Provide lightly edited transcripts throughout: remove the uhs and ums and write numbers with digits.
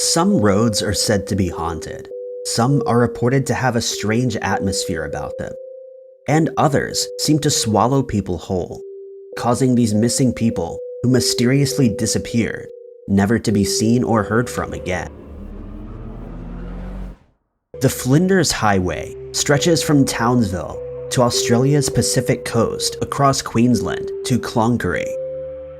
Some roads are said to be haunted, some are reported to have a strange atmosphere about them, and others seem to swallow people whole, causing these missing people who mysteriously disappeared never to be seen or heard from again. The Flinders Highway stretches from Townsville to Australia's Pacific coast across Queensland to Cloncurry.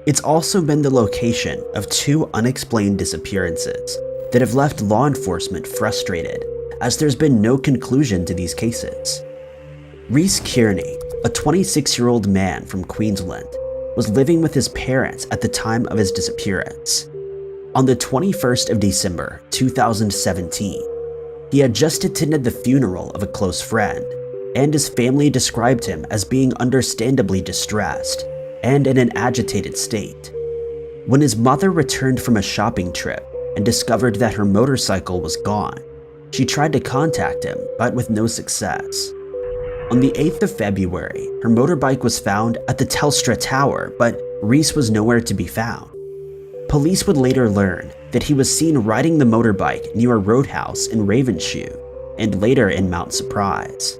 It's also been the location of two unexplained disappearances that have left law enforcement frustrated, as there's been no conclusion to these cases. Rhys Kearney, a 26-year-old man from Queensland, was living with his parents at the time of his disappearance. On the 21st of December 2017, he had just attended the funeral of a close friend, and his family described him as being understandably distressed and in an agitated state. When his mother returned from a shopping trip and discovered that her motorcycle was gone, she tried to contact him, but with no success. On the 8th of February, her motorbike was found at the Telstra Tower, but Rhys was nowhere to be found. Police would later learn that he was seen riding the motorbike near a roadhouse in Ravenshoe, and later in Mount Surprise.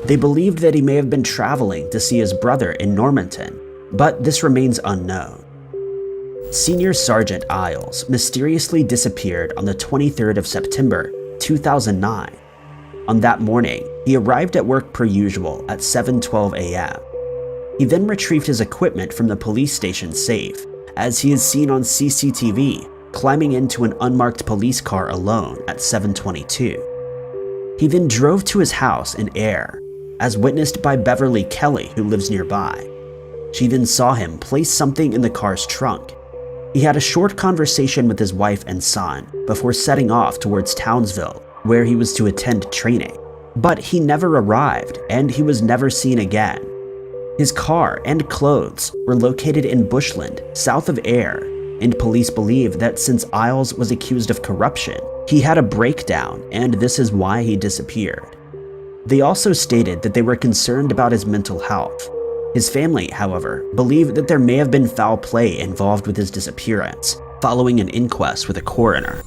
They believed that he may have been traveling to see his brother in Normanton, but this remains unknown. Senior Sergeant Isles mysteriously disappeared on the 23rd of September 2009. On that morning, he arrived at work per usual at 7:12 a.m. He then retrieved his equipment from the police station safe, as he is seen on CCTV climbing into an unmarked police car alone at 7:22. He then drove to his house in Ayr, as witnessed by Beverly Kelly, who lives nearby. She then saw him place something in the car's trunk. He had a short conversation with his wife and son before setting off towards Townsville, where he was to attend training. But he never arrived, and he was never seen again. His car and clothes were located in Bushland, south of Ayr, and police believe that since Isles was accused of corruption, he had a breakdown, and this is why he disappeared. They also stated that they were concerned about his mental health. His family, however, believed that there may have been foul play involved with his disappearance, following an inquest with a coroner.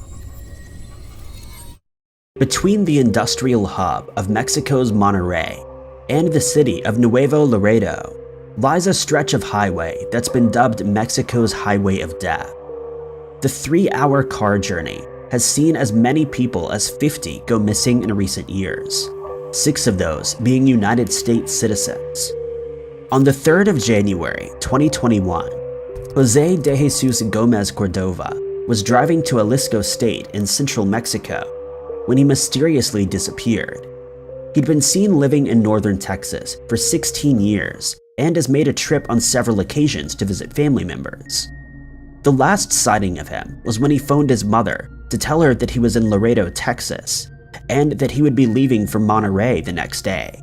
Between the industrial hub of Mexico's Monterrey and the city of Nuevo Laredo lies a stretch of highway that's been dubbed Mexico's Highway of Death. The 3-hour car journey has seen as many people as 50 go missing in recent years, 6 of those being United States citizens. On the 3rd of January 2021, Jose de Jesus Gomez Cordova was driving to Jalisco State in central Mexico when he mysteriously disappeared. He'd been seen living in northern Texas for 16 years and has made a trip on several occasions to visit family members. The last sighting of him was when he phoned his mother to tell her that he was in Laredo, Texas, and that he would be leaving for Monterrey the next day.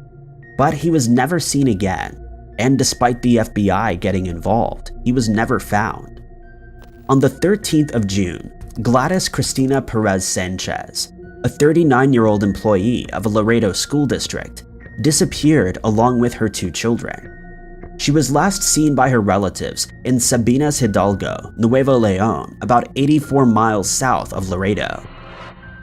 But he was never seen again, and despite the FBI getting involved, he was never found. On the 13th of June, Gladys Cristina Perez Sanchez, a 39-year-old employee of a Laredo school district, disappeared along with her 2 children. She was last seen by her relatives in Sabinas Hidalgo, Nuevo León, about 84 miles south of Laredo.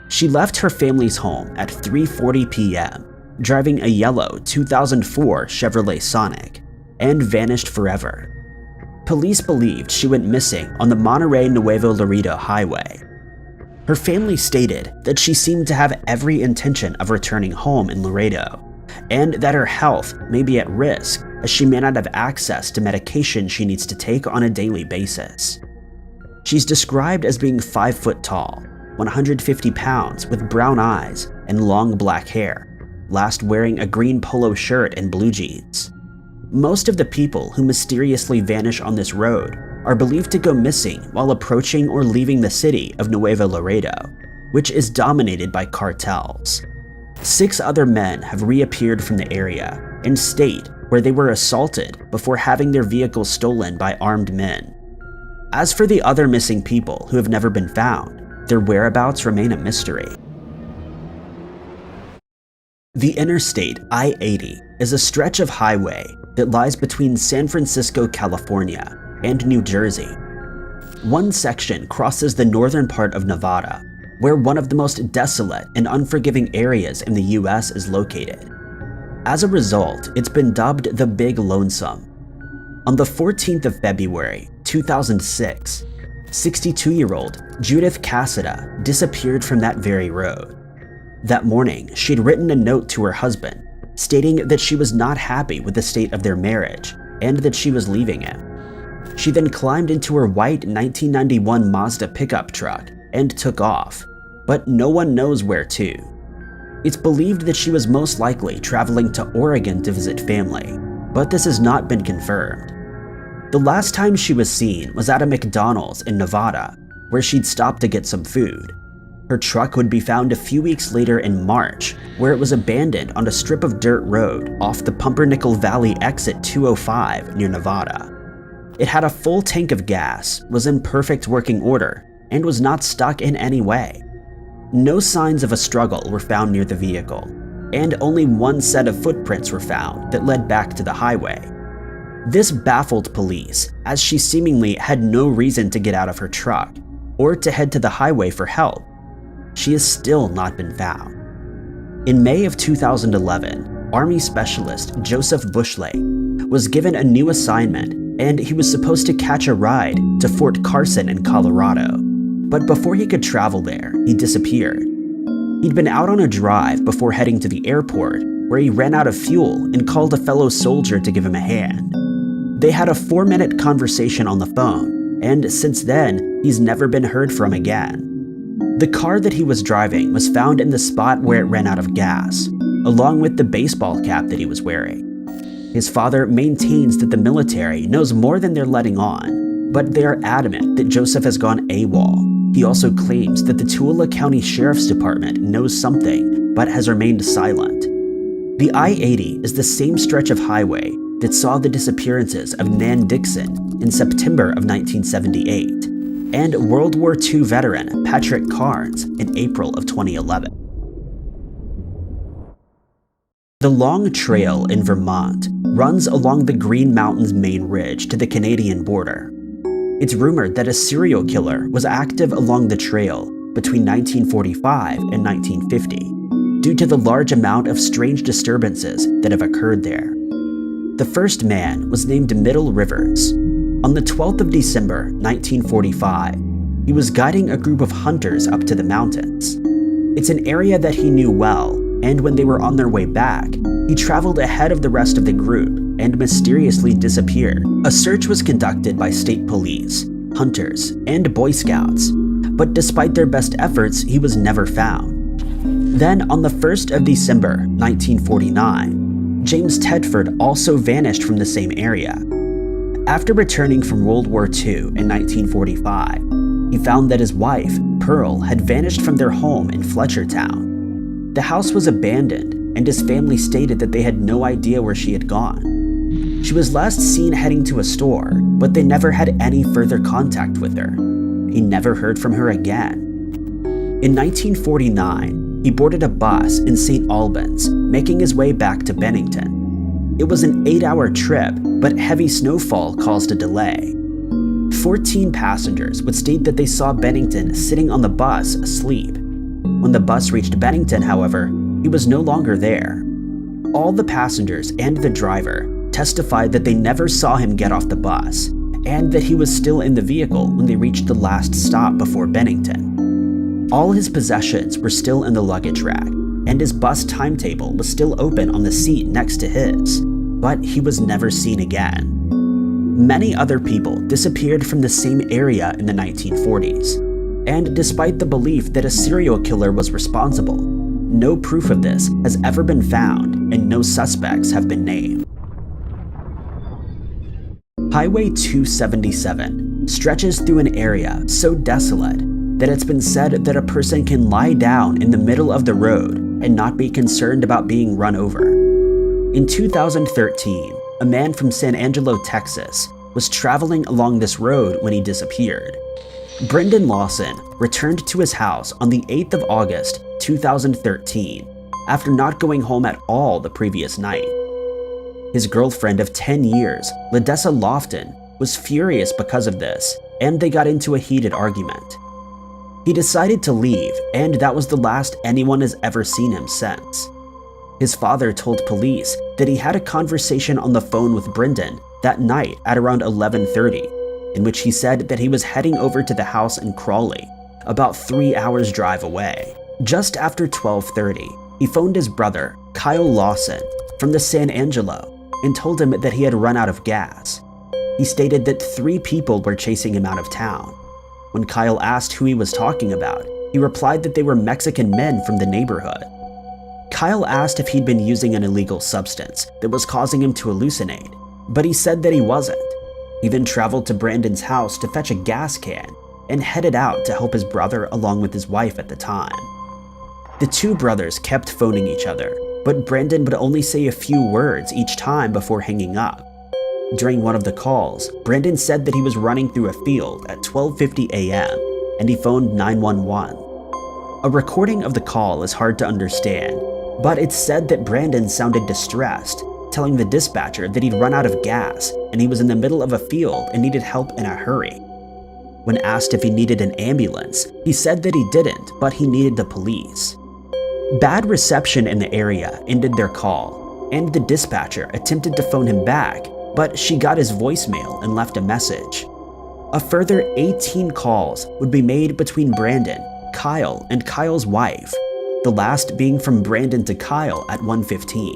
She left her family's home at 3:40 p.m., driving a yellow 2004 Chevrolet Sonic, and vanished forever. Police believed she went missing on the Monterrey-Nuevo Laredo highway. Her family stated that she seemed to have every intention of returning home in Laredo, and that her health may be at risk as she may not have access to medication she needs to take on a daily basis. She's described as being 5 foot tall, 150 pounds with brown eyes and long black hair, last wearing a green polo shirt and blue jeans. Most of the people who mysteriously vanish on this road are believed to go missing while approaching or leaving the city of Nuevo Laredo, which is dominated by cartels. 6 other men have reappeared from the area and state where they were assaulted before having their vehicles stolen by armed men. As for the other missing people who have never been found, their whereabouts remain a mystery. The Interstate I-80 is a stretch of highway that lies between San Francisco, California, and New Jersey. One section crosses the northern part of Nevada, where one of the most desolate and unforgiving areas in the US is located. As a result, it's been dubbed the Big Lonesome. On the 14th of February, 2006, 62-year-old Judith Cassida disappeared from that very road. That morning, she'd written a note to her husband, stating that she was not happy with the state of their marriage and that she was leaving him. She then climbed into her white 1991 Mazda pickup truck and took off, but no one knows where to. It's believed that she was most likely traveling to Oregon to visit family, but this has not been confirmed. The last time she was seen was at a McDonald's in Nevada, where she'd stopped to get some food. Her truck would be found a few weeks later in March, where it was abandoned on a strip of dirt road off the Pumpernickel Valley exit 205 near Nevada. It had a full tank of gas, was in perfect working order, and was not stuck in any way. No signs of a struggle were found near the vehicle, and only one set of footprints were found that led back to the highway. This baffled police, as she seemingly had no reason to get out of her truck or to head to the highway for help. She has still not been found. In May of 2011, Army Specialist Joseph Bushley was given a new assignment, and he was supposed to catch a ride to Fort Carson in Colorado. But before he could travel there, he disappeared. He'd been out on a drive before heading to the airport, where he ran out of fuel and called a fellow soldier to give him a hand. They had a 4-minute conversation on the phone, and since then, he's never been heard from again. The car that he was driving was found in the spot where it ran out of gas, along with the baseball cap that he was wearing. His father maintains that the military knows more than they're letting on, but they are adamant that Joseph has gone AWOL. He also claims that the Tooele County Sheriff's Department knows something, but has remained silent. The I-80 is the same stretch of highway that saw the disappearances of Nan Dixon in September of 1978, and World War II veteran Patrick Carnes in April of 2011. The Long Trail in Vermont runs along the Green Mountains main ridge to the Canadian border. It's rumored that a serial killer was active along the trail between 1945 and 1950 due to the large amount of strange disturbances that have occurred there. The first man was named Middle Rivers. On the 12th of December, 1945, he was guiding a group of hunters up to the mountains. It's an area that he knew well, and when they were on their way back, he traveled ahead of the rest of the group and mysteriously disappeared. A search was conducted by state police, hunters, and Boy Scouts, but despite their best efforts, he was never found. Then, on the 1st of December, 1949, James Tedford also vanished from the same area. After returning from World War II in 1945, he found that his wife, Pearl, had vanished from their home in Fletchertown. The house was abandoned, and his family stated that they had no idea where she had gone. She was last seen heading to a store, but they never had any further contact with her. He never heard from her again. In 1949, he boarded a bus in St. Albans, making his way back to Bennington. It was an 8-hour trip, but heavy snowfall caused a delay. 14 passengers would state that they saw Bennington sitting on the bus asleep. When the bus reached Bennington, however, he was no longer there. All the passengers and the driver testified that they never saw him get off the bus, and that he was still in the vehicle when they reached the last stop before Bennington. All his possessions were still in the luggage rack, and his bus timetable was still open on the seat next to his, but he was never seen again. Many other people disappeared from the same area in the 1940s, and despite the belief that a serial killer was responsible, no proof of this has ever been found and no suspects have been named. Highway 277 stretches through an area so desolate that it's been said that a person can lie down in the middle of the road and not be concerned about being run over. In 2013, a man from San Angelo, Texas, was traveling along this road when he disappeared. Brendan Lawson returned to his house on the 8th of August, 2013, after not going home at all the previous night. His girlfriend of 10 years, Ladessa Lofton, was furious because of this, and they got into a heated argument. He decided to leave, and that was the last anyone has ever seen him since. His father told police that he had a conversation on the phone with Brendan that night at around 11:30, in which he said that he was heading over to the house in Crawley, about 3 hours drive away. Just after 12:30, he phoned his brother, Kyle Lawson, from the San Angelo and told him that he had run out of gas. He stated that 3 people were chasing him out of town. When Kyle asked who he was talking about, he replied that they were Mexican men from the neighborhood. Kyle asked if he'd been using an illegal substance that was causing him to hallucinate, but he said that he wasn't. He then traveled to Brandon's house to fetch a gas can and headed out to help his brother along with his wife at the time. The 2 brothers kept phoning each other, but Brandon would only say a few words each time before hanging up. During one of the calls, Brandon said that he was running through a field at 12:50 a.m. and he phoned 911. A recording of the call is hard to understand, but it's said that Brandon sounded distressed, telling the dispatcher that he'd run out of gas and he was in the middle of a field and needed help in a hurry. When asked if he needed an ambulance, he said that he didn't, but he needed the police. Bad reception in the area ended their call, and the dispatcher attempted to phone him back, but she got his voicemail and left a message. A further 18 calls would be made between Brandon, Kyle, and Kyle's wife, the last being from Brandon to Kyle at 1:15.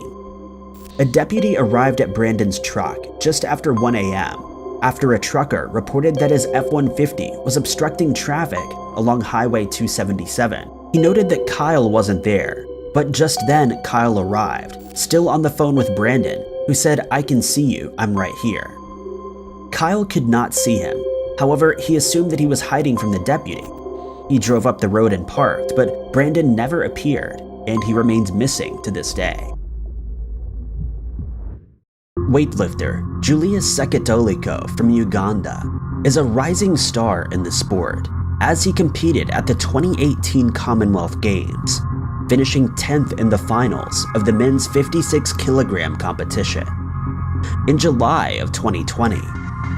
A deputy arrived at Brandon's truck just after 1 a.m. after a trucker reported that his F-150 was obstructing traffic along Highway 277. He noted that Kyle wasn't there, but just then Kyle arrived, still on the phone with Brandon, who said, "I can see you, I'm right here." Kyle could not see him. However, he assumed that he was hiding from the deputy. He drove up the road and parked, but Brandon never appeared, and he remains missing to this day. Weightlifter Julius Sekatoliko from Uganda is a rising star in the sport, as he competed at the 2018 Commonwealth Games, finishing 10th in the finals of the men's 56-kilogram competition. In July of 2020,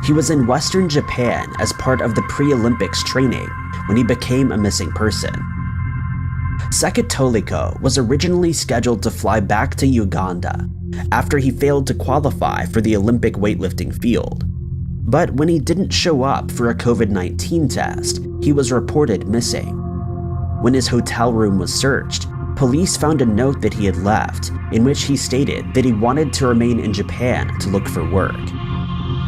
he was in Western Japan as part of the pre-Olympics training when he became a missing person. Sekatoliko was originally scheduled to fly back to Uganda after he failed to qualify for the Olympic weightlifting field. But when he didn't show up for a COVID-19 test, he was reported missing. When his hotel room was searched, police found a note that he had left, in which he stated that he wanted to remain in Japan to look for work.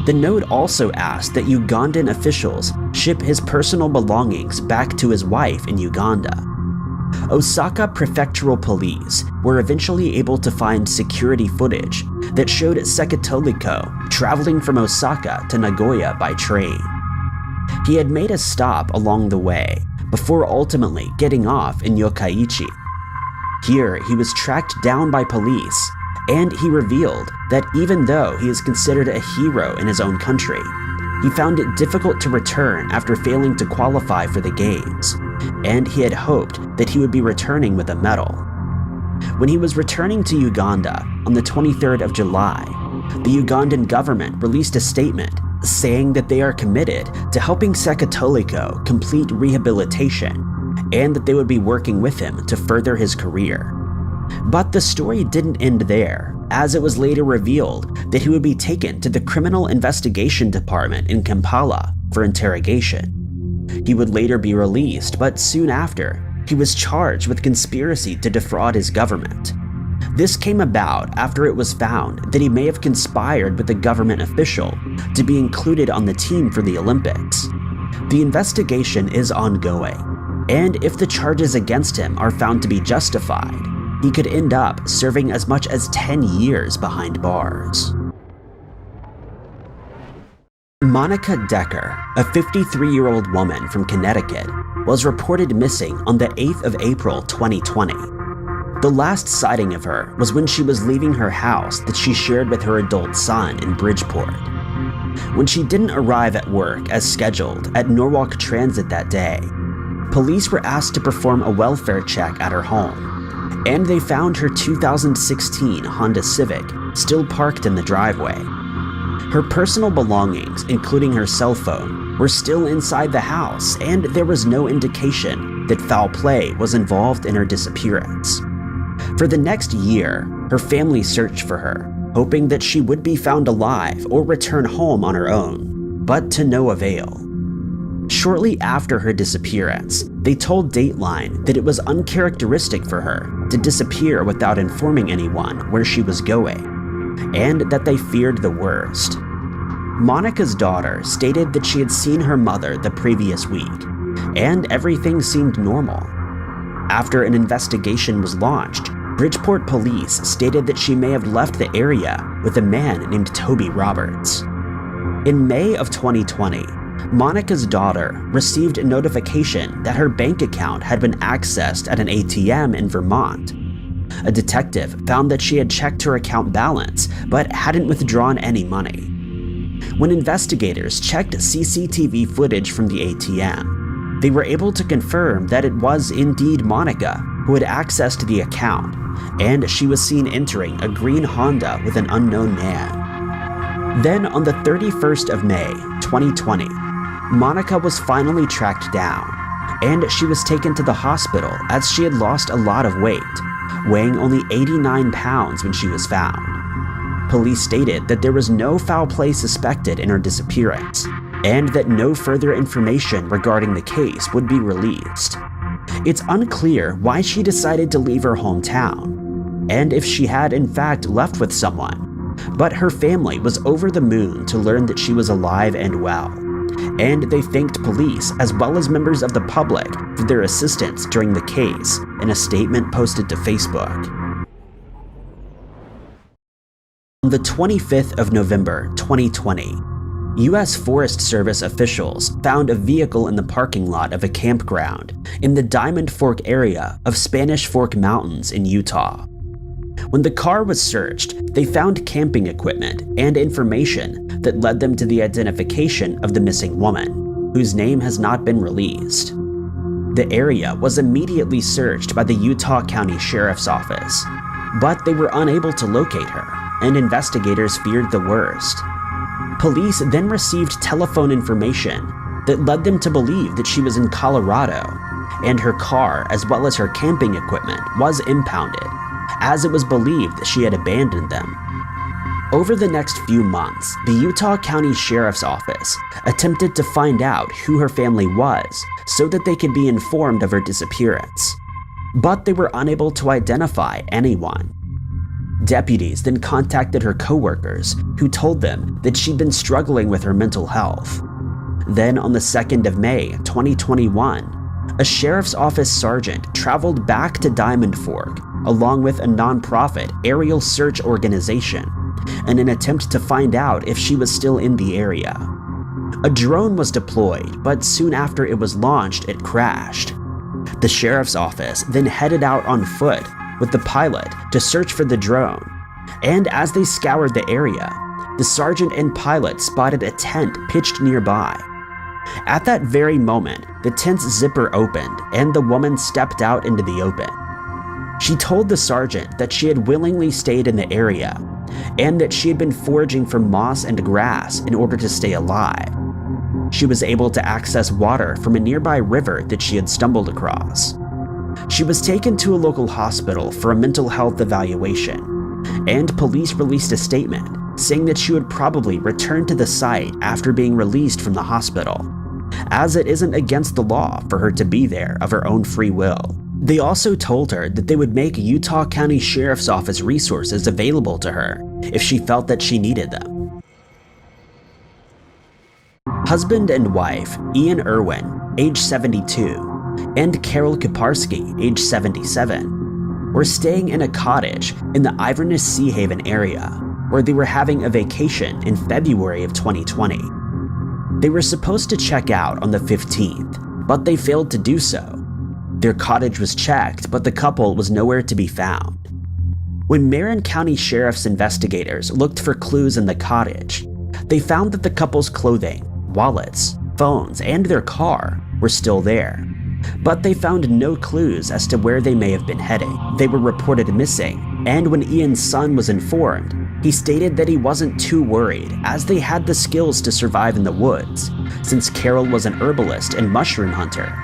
The note also asked that Ugandan officials ship his personal belongings back to his wife in Uganda. Osaka Prefectural Police were eventually able to find security footage that showed Sekatoliko traveling from Osaka to Nagoya by train. He had made a stop along the way before ultimately getting off in Yokkaichi. Here, he was tracked down by police, and he revealed that even though he is considered a hero in his own country, he found it difficult to return after failing to qualify for the games, and he had hoped that he would be returning with a medal. When he was returning to Uganda on the 23rd of July, the Ugandan government released a statement saying that they are committed to helping Sekatoliko complete rehabilitation and that they would be working with him to further his career. But the story didn't end there, as it was later revealed that he would be taken to the Criminal Investigation Department in Kampala for interrogation. He would later be released, but soon after, he was charged with conspiracy to defraud his government. This came about after it was found that he may have conspired with a government official to be included on the team for the Olympics. The investigation is ongoing, and if the charges against him are found to be justified, he could end up serving as much as 10 years behind bars. Monica Decker, a 53-year-old woman from Connecticut, was reported missing on the 8th of April 2020. The last sighting of her was when she was leaving her house that she shared with her adult son in Bridgeport. When she didn't arrive at work as scheduled at Norwalk Transit that day, police were asked to perform a welfare check at her home, and they found her 2016 Honda Civic still parked in the driveway. Her personal belongings, including her cell phone, were still inside the house, and there was no indication that foul play was involved in her disappearance. For the next year, her family searched for her, hoping that she would be found alive or return home on her own, but to no avail. Shortly after her disappearance, they told Dateline that it was uncharacteristic for her to disappear without informing anyone where she was going, and that they feared the worst. Monica's daughter stated that she had seen her mother the previous week, and everything seemed normal. After an investigation was launched, Bridgeport police stated that she may have left the area with a man named Toby Roberts. In May of 2020, Monica's daughter received a notification that her bank account had been accessed at an ATM in Vermont. A detective found that she had checked her account balance but hadn't withdrawn any money. When investigators checked CCTV footage from the ATM, they were able to confirm that it was indeed Monica who had access to the account, and she was seen entering a green Honda with an unknown man. Then on the 31st of May, 2020, Monica was finally tracked down, and she was taken to the hospital as she had lost a lot of weight, weighing only 89 pounds when she was found. Police stated that there was no foul play suspected in her disappearance, and that no further information regarding the case would be released. It's unclear why she decided to leave her hometown, and if she had in fact left with someone, but her family was over the moon to learn that she was alive and well, and they thanked police as well as members of the public for their assistance during the case in a statement posted to Facebook. On the 25th of November, 2020, U.S. Forest Service officials found a vehicle in the parking lot of a campground in the Diamond Fork area of Spanish Fork Mountains in Utah. When the car was searched, they found camping equipment and information that led them to the identification of the missing woman, whose name has not been released. The area was immediately searched by the Utah County Sheriff's Office, but they were unable to locate her, and investigators feared the worst. Police then received telephone information that led them to believe that she was in Colorado, and her car as well as her camping equipment was impounded, as it was believed that she had abandoned them. Over the next few months, the Utah County Sheriff's Office attempted to find out who her family was so that they could be informed of her disappearance, but they were unable to identify anyone. Deputies then contacted her coworkers, who told them that she'd been struggling with her mental health. Then on the 2nd of May, 2021, a sheriff's office sergeant traveled back to Diamond Fork along with a nonprofit aerial search organization in an attempt to find out if she was still in the area. A drone was deployed, but soon after it was launched, it crashed. The sheriff's office then headed out on foot with the pilot to search for the drone, and as they scoured the area, the sergeant and pilot spotted a tent pitched nearby. At that very moment, the tent's zipper opened and the woman stepped out into the open. She told the sergeant that she had willingly stayed in the area and that she had been foraging for moss and grass in order to stay alive. She was able to access water from a nearby river that she had stumbled across. She was taken to a local hospital for a mental health evaluation, and police released a statement saying that she would probably return to the site after being released from the hospital, as it isn't against the law for her to be there of her own free will. They also told her that they would make Utah County Sheriff's Office resources available to her if she felt that she needed them. Husband and wife Ian Irwin, age 72, and Carol Kuparski, age 77, were staying in a cottage in the Iverness Sea Haven area, where they were having a vacation in February of 2020. They were supposed to check out on the 15th, but they failed to do so. Their cottage was checked, but the couple was nowhere to be found. When Marin County Sheriff's investigators looked for clues in the cottage, they found that the couple's clothing, wallets, phones, and their car were still there. But they found no clues as to where they may have been heading. They were reported missing, and when Ian's son was informed, He stated that he wasn't too worried as they had the skills to survive in the woods, since Carol was an herbalist and mushroom hunter,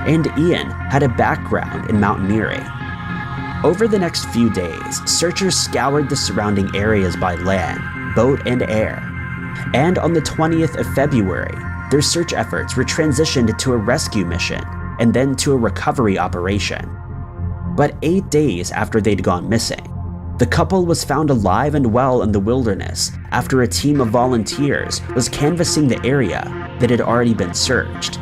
and Ian had a background in mountaineering. Over the next few days, searchers scoured the surrounding areas by land, boat, and air. And on the 20th of February, their search efforts were transitioned to a rescue mission and then to a recovery operation. But 8 days after they'd gone missing, the couple was found alive and well in the wilderness after a team of volunteers was canvassing the area that had already been searched.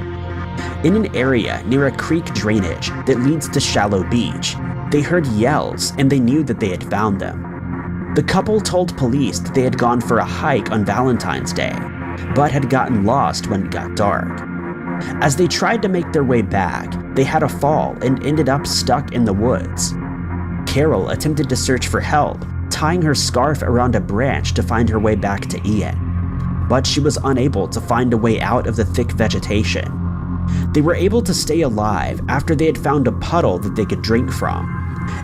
In an area near a creek drainage that leads to Shallow Beach, they heard yells and they knew that they had found them. The couple told police that they had gone for a hike on Valentine's Day, but had gotten lost when it got dark. As they tried to make their way back, they had a fall and ended up stuck in the woods. Carol attempted to search for help, tying her scarf around a branch to find her way back to Ian, but she was unable to find a way out of the thick vegetation. They were able to stay alive after they had found a puddle that they could drink from,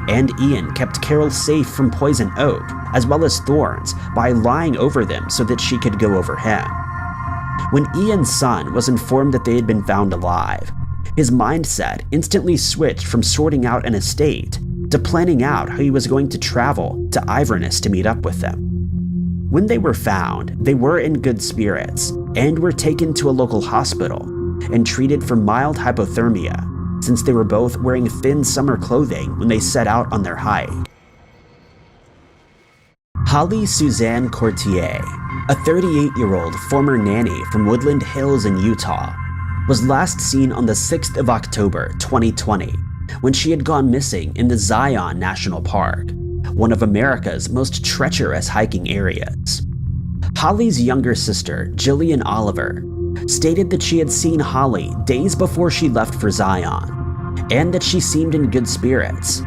and Ian kept Carol safe from poison oak as well as thorns by lying over them so that she could go over him. When Ian's son was informed that they had been found alive, his mindset instantly switched from sorting out an estate to planning out how he was going to travel to Iverness to meet up with them. When they were found, they were in good spirits and were taken to a local hospital and treated for mild hypothermia, since they were both wearing thin summer clothing when they set out on their hike. Holly Suzanne Courtier, a 38-year-old former nanny from Woodland Hills in Utah, was last seen on the 6th of October 2020 when she had gone missing in the Zion National Park, one of America's most treacherous hiking areas. Holly's younger sister, Jillian Oliver, stated that she had seen Holly days before she left for Zion, and that she seemed in good spirits.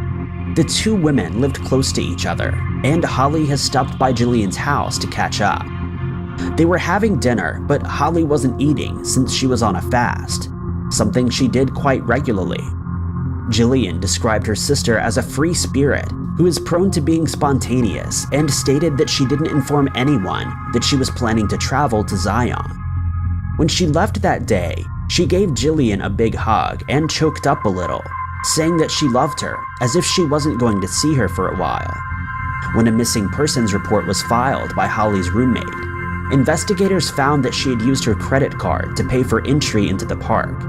The two women lived close to each other, and Holly has stopped by Jillian's house to catch up. They were having dinner, but Holly wasn't eating since she was on a fast, something she did quite regularly. Jillian described her sister as a free spirit who is prone to being spontaneous and stated that she didn't inform anyone that she was planning to travel to Zion. When she left that day, she gave Jillian a big hug and choked up a little, saying that she loved her as if she wasn't going to see her for a while. When a missing persons report was filed by Holly's roommate, investigators found that she had used her credit card to pay for entry into the park.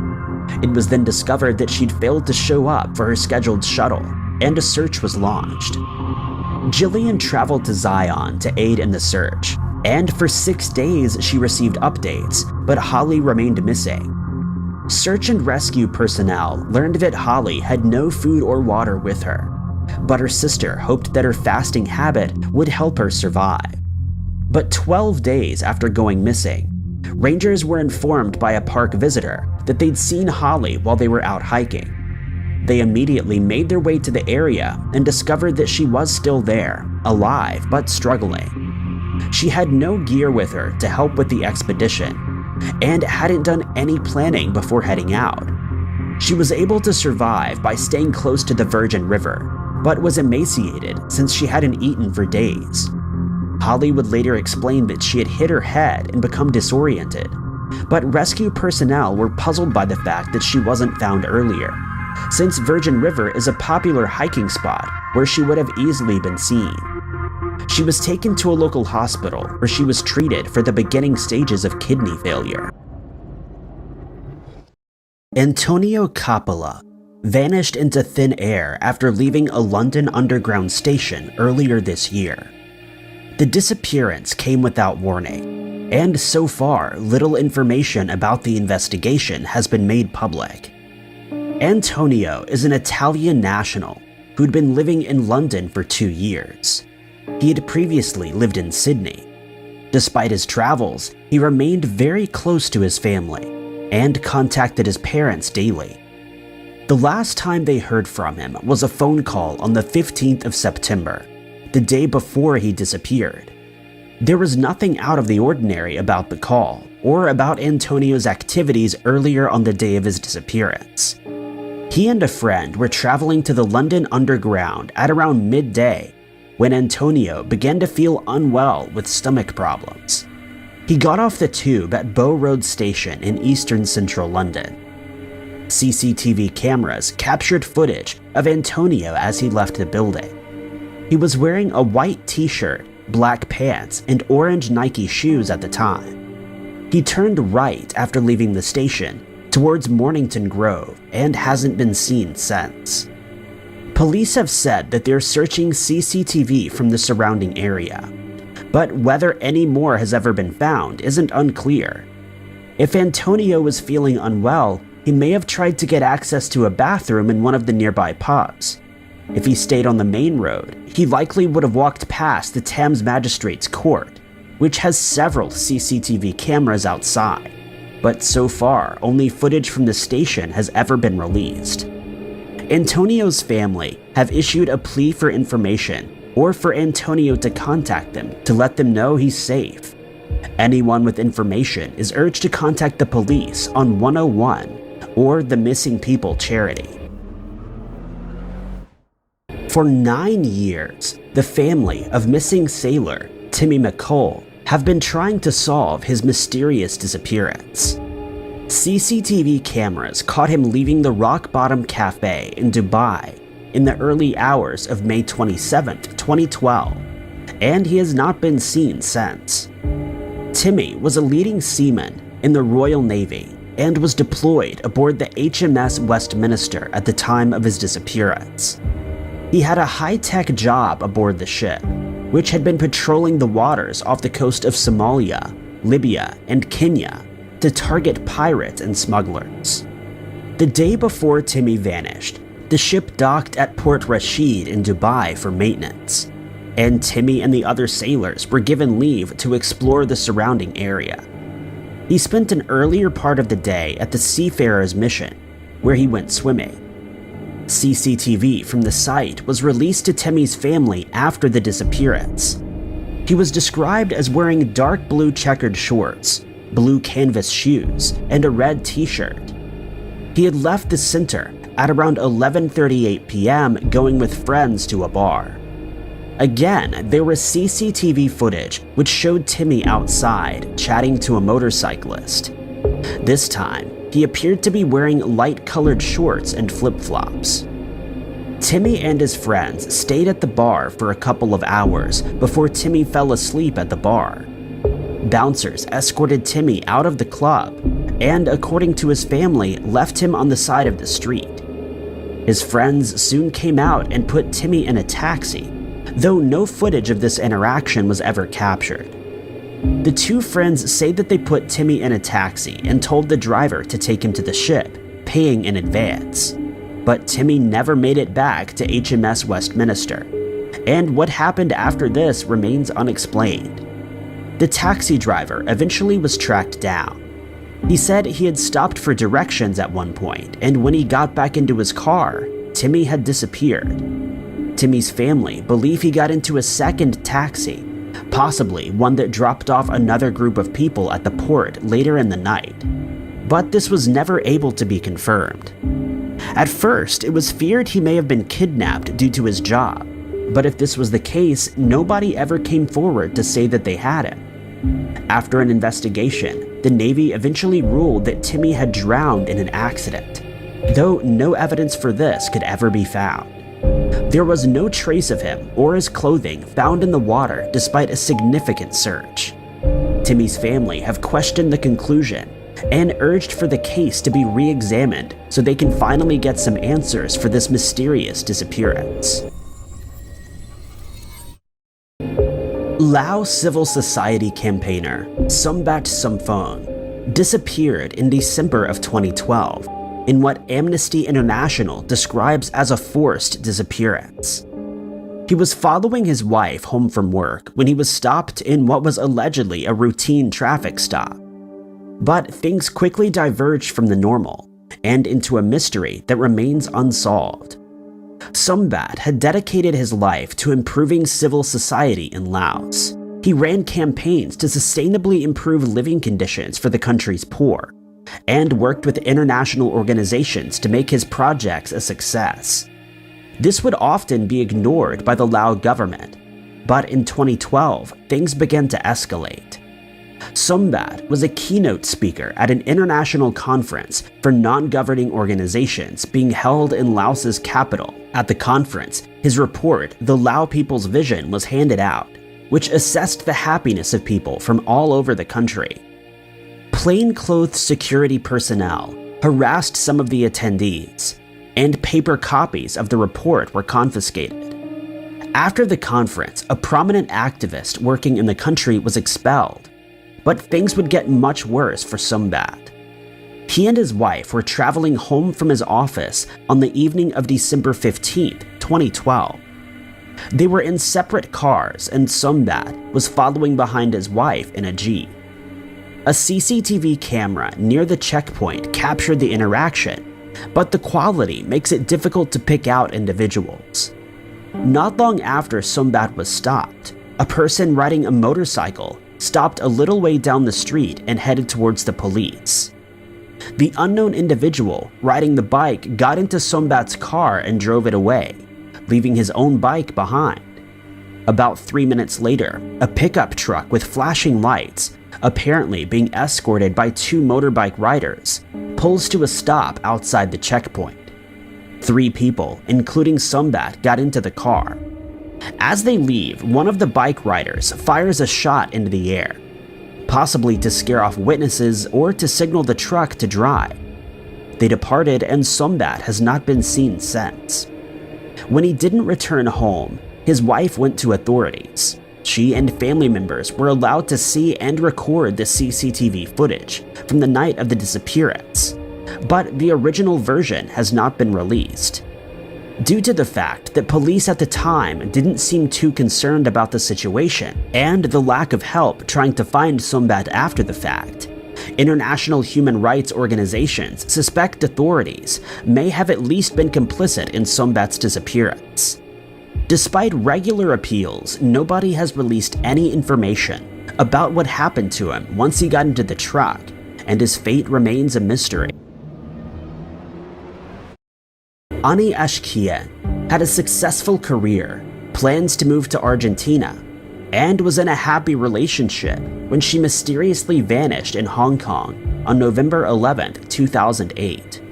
It was then discovered that she'd failed to show up for her scheduled shuttle, and a search was launched. Jillian traveled to Zion to aid in the search, and for 6 days she received updates, but Holly remained missing. Search and rescue personnel learned that Holly had no food or water with her, but her sister hoped that her fasting habit would help her survive. But 12 days after going missing, rangers were informed by a park visitor that they'd seen Holly while they were out hiking. They immediately made their way to the area and discovered that she was still there, alive but struggling. She had no gear with her to help with the expedition, and hadn't done any planning before heading out. She was able to survive by staying close to the Virgin River, but was emaciated since she hadn't eaten for days. Holly would later explain that she had hit her head and become disoriented, but rescue personnel were puzzled by the fact that she wasn't found earlier, since Virgin River is a popular hiking spot where she would have easily been seen. She was taken to a local hospital where she was treated for the beginning stages of kidney failure. Antonio Coppola vanished into thin air after leaving a London Underground station earlier this year. The disappearance came without warning, and so far, little information about the investigation has been made public. Antonio is an Italian national who'd been living in London for 2 years. He had previously lived in Sydney. Despite his travels, he remained very close to his family and contacted his parents daily. The last time they heard from him was a phone call on the 15th of September, the day before he disappeared. There was nothing out of the ordinary about the call or about Antonio's activities earlier on the day of his disappearance. He and a friend were traveling to the London Underground at around midday when Antonio began to feel unwell with stomach problems. He got off the tube at Bow Road Station in eastern central London. CCTV cameras captured footage of Antonio as he left the building. He was wearing a white t-shirt, black pants, and orange Nike shoes at the time. He turned right after leaving the station towards Mornington Grove and hasn't been seen since. Police have said that they're searching CCTV from the surrounding area, but whether any more has ever been found isn't unclear. If Antonio was feeling unwell, he may have tried to get access to a bathroom in one of the nearby pubs. If he stayed on the main road, he likely would have walked past the Thames Magistrates Court, which has several CCTV cameras outside, but so far only footage from the station has ever been released. Antonio's family have issued a plea for information or for Antonio to contact them to let them know he's safe. Anyone with information is urged to contact the police on 101 or the Missing People charity. For 9 years, the family of missing sailor Timmy McColl have been trying to solve his mysterious disappearance. CCTV cameras caught him leaving the Rock Bottom Cafe in Dubai in the early hours of May 27, 2012, and he has not been seen since. Timmy was a leading seaman in the Royal Navy and was deployed aboard the HMS Westminster at the time of his disappearance. He had a high-tech job aboard the ship, which had been patrolling the waters off the coast of Somalia, Libya, and Kenya to target pirates and smugglers. The day before Timmy vanished, the ship docked at Port Rashid in Dubai for maintenance, and Timmy and the other sailors were given leave to explore the surrounding area. He spent an earlier part of the day at the Seafarer's Mission, where he went swimming. CCTV from the site was released to Timmy's family after the disappearance. He was described as wearing dark blue checkered shorts, blue canvas shoes, and a red t-shirt. He had left the center at around 11:38 p.m. going with friends to a bar. Again, there was CCTV footage which showed Timmy outside chatting to a motorcyclist. This time, he appeared to be wearing light-colored shorts and flip-flops. Timmy and his friends stayed at the bar for a couple of hours before Timmy fell asleep at the bar. Bouncers escorted Timmy out of the club and, according to his family, left him on the side of the street. His friends soon came out and put Timmy in a taxi, though no footage of this interaction was ever captured. The two friends say that they put Timmy in a taxi and told the driver to take him to the ship, paying in advance. But Timmy never made it back to HMS Westminster, and what happened after this remains unexplained. The taxi driver eventually was tracked down. He said he had stopped for directions at one point, and when he got back into his car, Timmy had disappeared. Timmy's family believe he got into a second taxi, possibly one that dropped off another group of people at the port later in the night. But this was never able to be confirmed. At first, it was feared he may have been kidnapped due to his job, but if this was the case, nobody ever came forward to say that they had him. After an investigation, the Navy eventually ruled that Timmy had drowned in an accident, though no evidence for this could ever be found. There was no trace of him or his clothing found in the water despite a significant search. Timmy's family have questioned the conclusion and urged for the case to be re-examined so they can finally get some answers for this mysterious disappearance. Lao civil society campaigner Sombat Sombat disappeared in December of 2012 in what Amnesty International describes as a forced disappearance. He was following his wife home from work when he was stopped in what was allegedly a routine traffic stop. But things quickly diverged from the normal and into a mystery that remains unsolved. Sombat had dedicated his life to improving civil society in Laos. He ran campaigns to sustainably improve living conditions for the country's poor, and worked with international organizations to make his projects a success. This would often be ignored by the Lao government, But in 2012, things began to escalate. Sombat was a keynote speaker at an international conference for non-governing organizations being held in Laos's capital. At the conference, his report, The Lao People's Vision, was handed out, which assessed the happiness of people from all over the country. Plainclothes security personnel harassed some of the attendees, and paper copies of the report were confiscated. After the conference, a prominent activist working in the country was expelled, but things would get much worse for Sombat. He and his wife were traveling home from his office on the evening of December 15, 2012. They were in separate cars, and Sombat was following behind his wife in a Jeep. A CCTV camera near the checkpoint captured the interaction, but the quality makes it difficult to pick out individuals. Not long after Sombat was stopped, a person riding a motorcycle stopped a little way down the street and headed towards the police. The unknown individual riding the bike got into Sombat's car and drove it away, leaving his own bike behind. About 3 minutes later, a pickup truck with flashing lights, apparently being escorted by 2 motorbike riders, pulls to a stop outside the checkpoint. 3 people, including Sombat, got into the car. As they leave, one of the bike riders fires a shot into the air, possibly to scare off witnesses or to signal the truck to drive. They departed, and Sombat has not been seen since. When he didn't return home, his wife went to authorities. She and family members were allowed to see and record the CCTV footage from the night of the disappearance, but the original version has not been released. Due to the fact that police at the time didn't seem too concerned about the situation and the lack of help trying to find Sombat after the fact, international human rights organizations suspect authorities may have at least been complicit in Sombat's disappearance. Despite regular appeals, nobody has released any information about what happened to him once he got into the truck, and his fate remains a mystery. Ashia had a successful career, plans to move to Argentina, and was in a happy relationship when she mysteriously vanished in Hong Kong on November 11, 2008.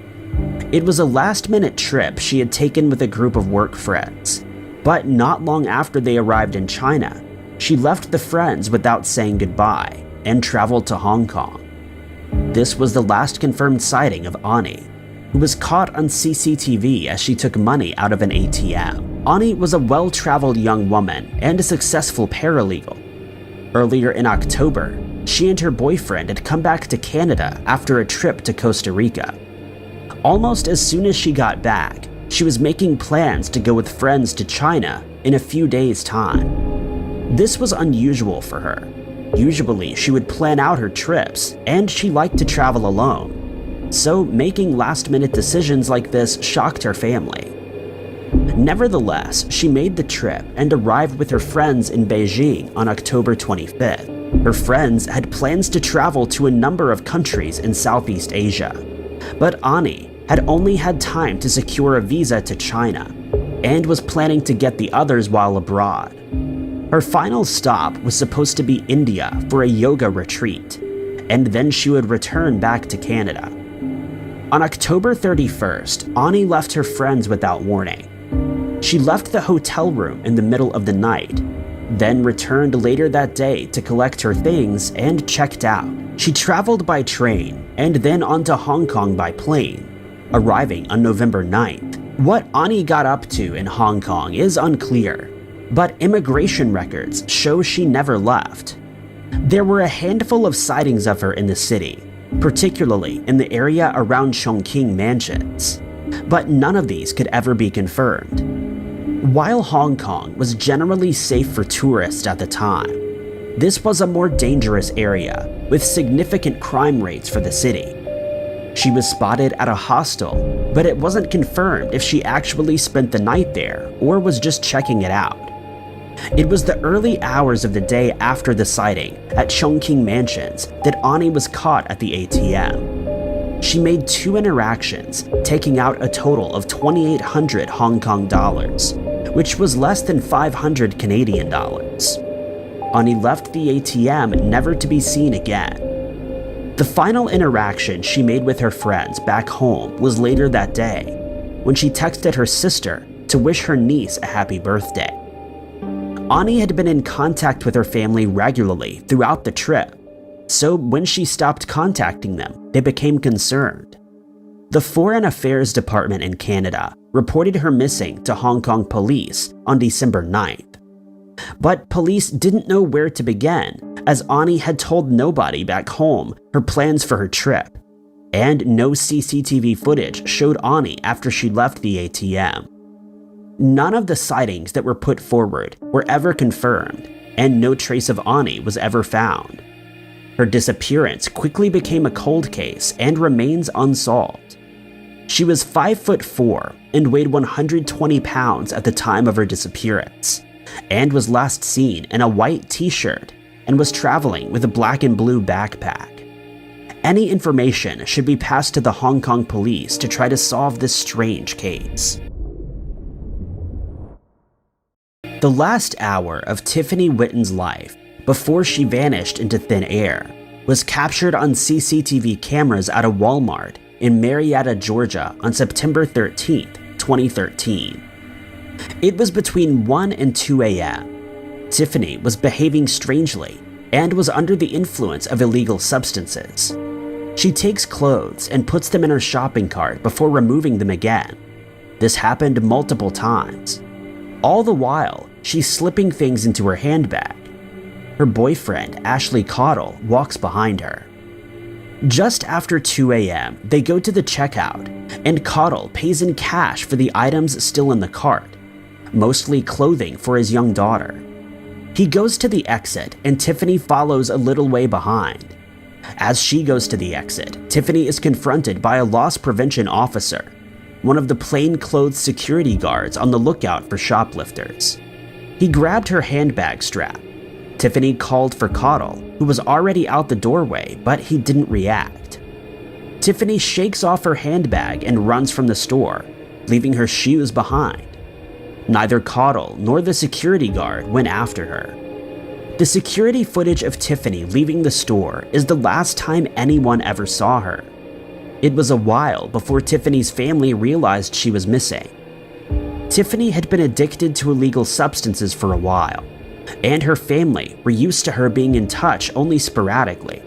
It was a last-minute trip she had taken with a group of work friends, but not long after they arrived in China, she left the friends without saying goodbye and traveled to Hong Kong. This was the last confirmed sighting of Ani, who was caught on CCTV as she took money out of an ATM. Ani was a well-traveled young woman and a successful paralegal. Earlier in October, she and her boyfriend had come back to Canada after a trip to Costa Rica. Almost as soon as she got back, she was making plans to go with friends to China in a few days' time. This was unusual for her. Usually, she would plan out her trips, and she liked to travel alone. So making last-minute decisions like this shocked her family. Nevertheless, she made the trip and arrived with her friends in Beijing on October 25th. Her friends had plans to travel to a number of countries in Southeast Asia, but Ani had only had time to secure a visa to China and was planning to get the others while abroad. Her final stop was supposed to be India for a yoga retreat, and then she would return back to Canada. On October 31st, Ani left her friends without warning. She left the hotel room in the middle of the night, then returned later that day to collect her things and checked out. She traveled by train and then on to Hong Kong by plane, arriving on November 9th. What Ani got up to in Hong Kong is unclear, but immigration records show she never left. There were a handful of sightings of her in the city, particularly in the area around Chongqing mansions, but none of these could ever be confirmed. While Hong Kong was generally safe for tourists at the time, this was a more dangerous area with significant crime rates for the city. She was spotted at a hostel, but it wasn't confirmed if she actually spent the night there or was just checking it out. It was the early hours of the day after the sighting at Chongqing Mansions that Ani was caught at the ATM. She made 2 interactions, taking out a total of 2,800 Hong Kong dollars, which was less than 500 Canadian dollars. Ani left the ATM never to be seen again. The final interaction she made with her friends back home was later that day, when she texted her sister to wish her niece a happy birthday. Ani had been in contact with her family regularly throughout the trip, so when she stopped contacting them, they became concerned. The Foreign Affairs Department in Canada reported her missing to Hong Kong police on December 9th. But police didn't know where to begin, as Ani had told nobody back home her plans for her trip, and no CCTV footage showed Ani after she left the ATM. None of the sightings that were put forward were ever confirmed, and no trace of Ani was ever found. Her disappearance quickly became a cold case and remains unsolved. She was 5'4" and weighed 120 pounds at the time of her disappearance, and was last seen in a white t-shirt and was traveling with a black and blue backpack. Any information should be passed to the Hong Kong police to try to solve this strange case. The last hour of Tiffany Witten's life, before she vanished into thin air, was captured on CCTV cameras at a Walmart in Marietta, Georgia on September 13, 2013. It was between 1 and 2 a.m. Tiffany was behaving strangely and was under the influence of illegal substances. She takes clothes and puts them in her shopping cart before removing them again. This happened multiple times. All the while, she's slipping things into her handbag. Her boyfriend, Ashley Cottle, walks behind her. Just after 2 a.m., they go to the checkout, and Cottle pays in cash for the items still in the cart, mostly clothing for his young daughter. He goes to the exit, and Tiffany follows a little way behind. As she goes to the exit, Tiffany is confronted by a loss prevention officer, one of the plainclothes security guards on the lookout for shoplifters. He grabbed her handbag strap. Tiffany called for Cottle, who was already out the doorway, but he didn't react. Tiffany shakes off her handbag and runs from the store, leaving her shoes behind. Neither Cottle nor the security guard went after her. The security footage of Tiffany leaving the store is the last time anyone ever saw her. It was a while before Tiffany's family realized she was missing. Tiffany had been addicted to illegal substances for a while, and her family were used to her being in touch only sporadically.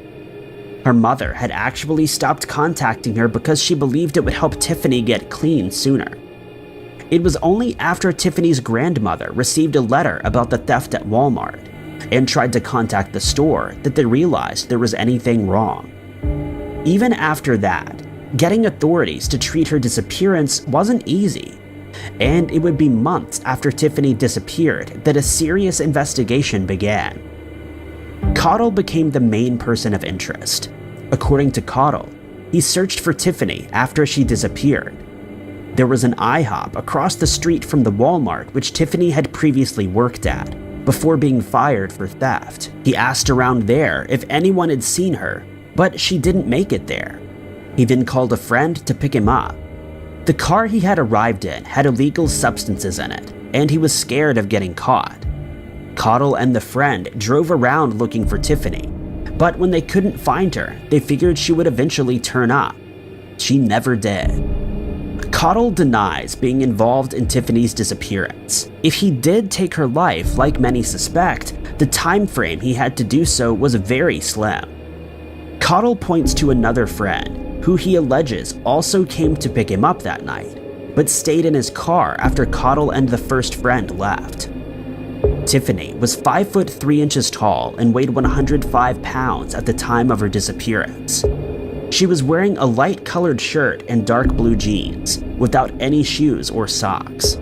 Her mother had actually stopped contacting her because she believed it would help Tiffany get clean sooner. It was only after Tiffany's grandmother received a letter about the theft at Walmart and tried to contact the store that they realized there was anything wrong. Even after that, getting authorities to treat her disappearance wasn't easy, and it would be months after Tiffany disappeared that a serious investigation began. Cottle became the main person of interest. According to Cottle, he searched for Tiffany after she disappeared. There was an IHOP across the street from the Walmart which Tiffany had previously worked at, before being fired for theft. He asked around there if anyone had seen her, but she didn't make it there. He then called a friend to pick him up. The car he had arrived in had illegal substances in it, and he was scared of getting caught. Cottle and the friend drove around looking for Tiffany, but when they couldn't find her, they figured she would eventually turn up. She never did. Cottle denies being involved in Tiffany's disappearance. If he did take her life, like many suspect, the time frame he had to do so was very slim. Cottle points to another friend, who he alleges also came to pick him up that night, but stayed in his car after Cottle and the first friend left. Tiffany was 5'3" tall and weighed 105 pounds at the time of her disappearance. She was wearing a light-colored shirt and dark blue jeans, without any shoes or socks.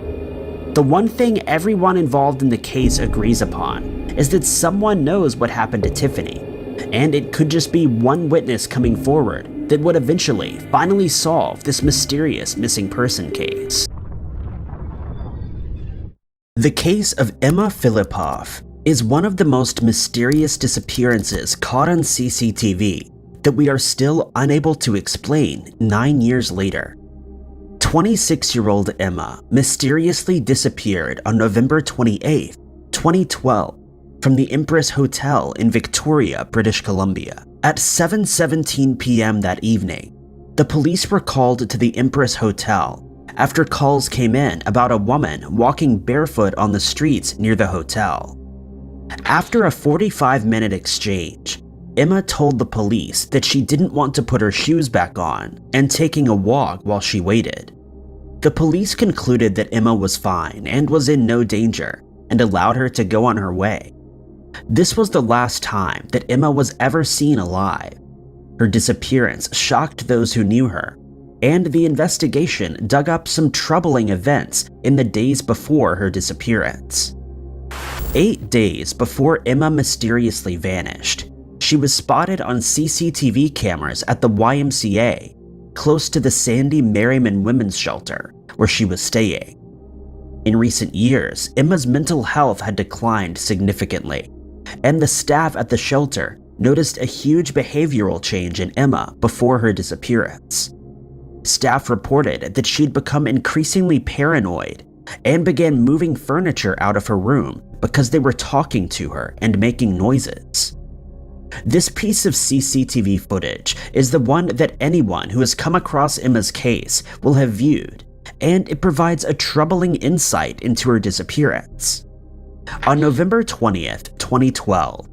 The one thing everyone involved in the case agrees upon is that someone knows what happened to Tiffany, and it could just be one witness coming forward that would eventually finally solve this mysterious missing person case. The case of Emma Filipoff is one of the most mysterious disappearances caught on CCTV that we are still unable to explain 9 years later. 26-year-old Emma mysteriously disappeared on November 28, 2012, from the Empress Hotel in Victoria, British Columbia. At 7:17 p.m. that evening, the police were called to the Empress Hotel after calls came in about a woman walking barefoot on the streets near the hotel. After a 45-minute exchange, Emma told the police that she didn't want to put her shoes back on and taking a walk while she waited. The police concluded that Emma was fine and was in no danger and allowed her to go on her way. This was the last time that Emma was ever seen alive. Her disappearance shocked those who knew her, and the investigation dug up some troubling events in the days before her disappearance. 8 days before Emma mysteriously vanished, she was spotted on CCTV cameras at the YMCA, close to the Sandy Merriman Women's Shelter, where she was staying. In recent years, Emma's mental health had declined significantly, and the staff at the shelter noticed a huge behavioral change in Emma before her disappearance. Staff reported that she'd become increasingly paranoid and began moving furniture out of her room because they were talking to her and making noises. This piece of CCTV footage is the one that anyone who has come across Emma's case will have viewed, and it provides a troubling insight into her disappearance. On November 20th, 2012,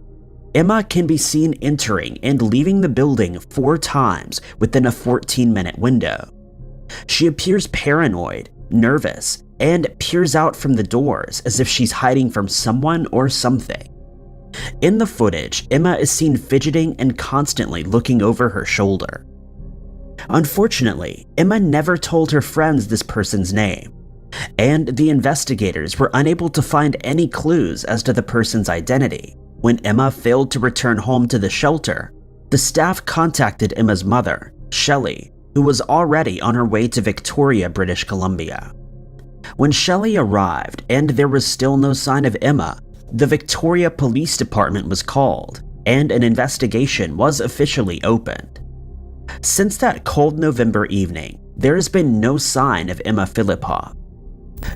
Emma can be seen entering and leaving the building 4 times within a 14-minute window. She appears paranoid, nervous, and peers out from the doors as if she's hiding from someone or something. In the footage, Emma is seen fidgeting and constantly looking over her shoulder. Unfortunately, Emma never told her friends this person's name, and the investigators were unable to find any clues as to the person's identity. When Emma failed to return home to the shelter, the staff contacted Emma's mother, Shelley, who was already on her way to Victoria, British Columbia. When Shelley arrived and there was still no sign of Emma, the Victoria Police Department was called, and an investigation was officially opened. Since that cold November evening, there has been no sign of Emma Philipson.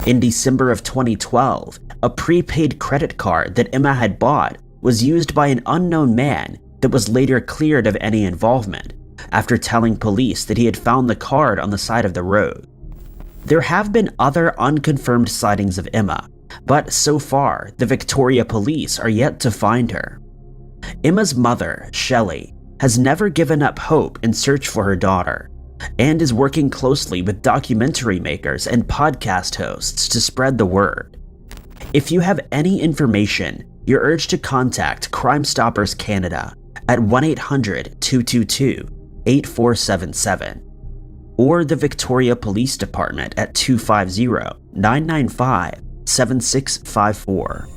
In December of 2012, a prepaid credit card that Emma had bought was used by an unknown man that was later cleared of any involvement after telling police that he had found the card on the side of the road. There have been other unconfirmed sightings of Emma, but so far, the Victoria Police are yet to find her. Emma's mother, Shelley, has never given up hope in search for her daughter, and is working closely with documentary makers and podcast hosts to spread the word. If you have any information, you're urged to contact Crime Stoppers Canada at 1-800-222-8477 or the Victoria Police Department at 250-995-7654.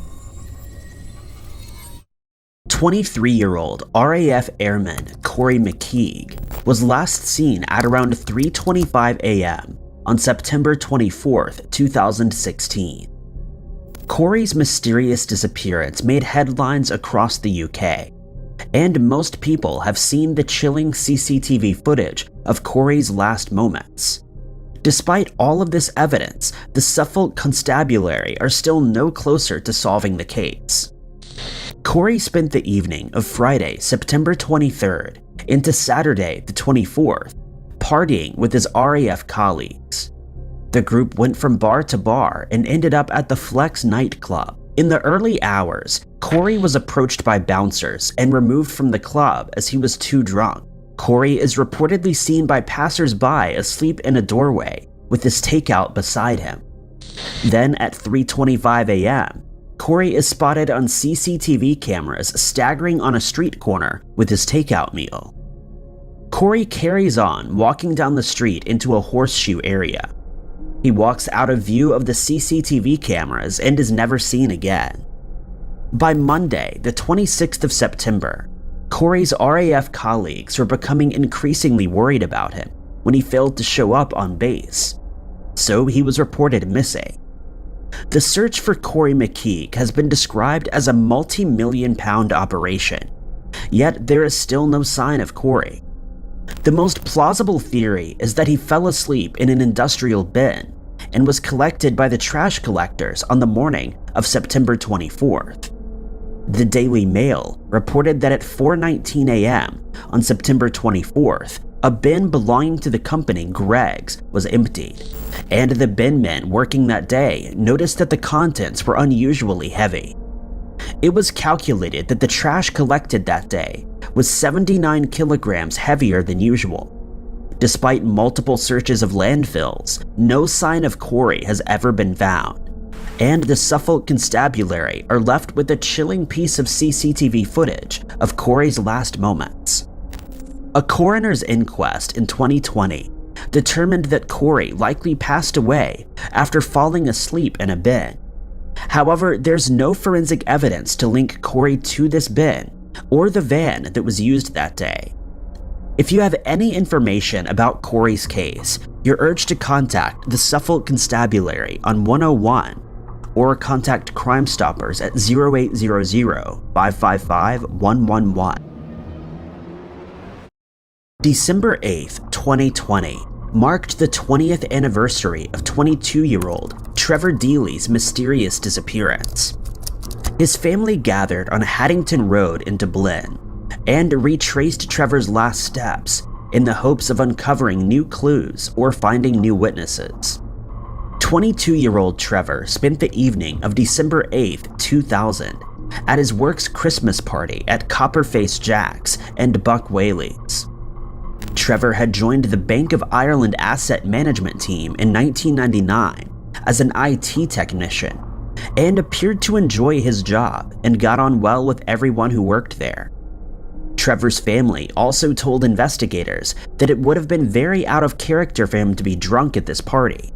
23-year-old RAF Airman Cory MCK was last seen at around 3:25 a.m. on September 24, 2016. Cory's mysterious disappearance made headlines across the UK, and most people have seen the chilling CCTV footage of Cory's last moments. Despite all of this evidence, the Suffolk Constabulary are still no closer to solving the case. Cory spent the evening of Friday, September 23rd into Saturday, the 24th, partying with his RAF colleagues. The group went from bar to bar and ended up at the Flex nightclub. In the early hours, Cory was approached by bouncers and removed from the club as he was too drunk. Cory is reportedly seen by passers-by asleep in a doorway with his takeout beside him. Then at 3:25 a.m., Cory is spotted on CCTV cameras staggering on a street corner with his takeout meal. Cory carries on walking down the street into a horseshoe area. He walks out of view of the CCTV cameras and is never seen again. By Monday, the 26th of September, Cory's RAF colleagues were becoming increasingly worried about him when he failed to show up on base, so he was reported missing. The search for Cory MCK has been described as a multi-million-pound operation, yet there is still no sign of Cory. The most plausible theory is that he fell asleep in an industrial bin and was collected by the trash collectors on the morning of September 24th. The Daily Mail reported that at 4:19 a.m. on September 24th, a bin belonging to the company Greg's was emptied, and the bin men working that day noticed that the contents were unusually heavy. It was calculated that the trash collected that day was 79 kilograms heavier than usual. Despite multiple searches of landfills, no sign of Cory has ever been found, and the Suffolk Constabulary are left with a chilling piece of CCTV footage of Cory's last moments. A coroner's inquest in 2020 determined that Cory likely passed away after falling asleep in a bin. However, there's no forensic evidence to link Cory to this bin or the van that was used that day. If you have any information about Cory's case, you're urged to contact the Suffolk Constabulary on 101 or contact Crime Stoppers at 0800-555-111. December 8th, 2020 marked the 20th anniversary of 22-year-old Trevor D's mysterious disappearance. His family gathered on Haddington Road in Dublin and retraced Trevor's last steps in the hopes of uncovering new clues or finding new witnesses. 22-year-old Trevor spent the evening of December 8th, 2000 at his work's Christmas party at Copperface Jack's and Buck Whaley's. Trevor had joined the Bank of Ireland asset management team in 1999 as an IT technician and appeared to enjoy his job and got on well with everyone who worked there. Trevor's family also told investigators that it would have been very out of character for him to be drunk at this party.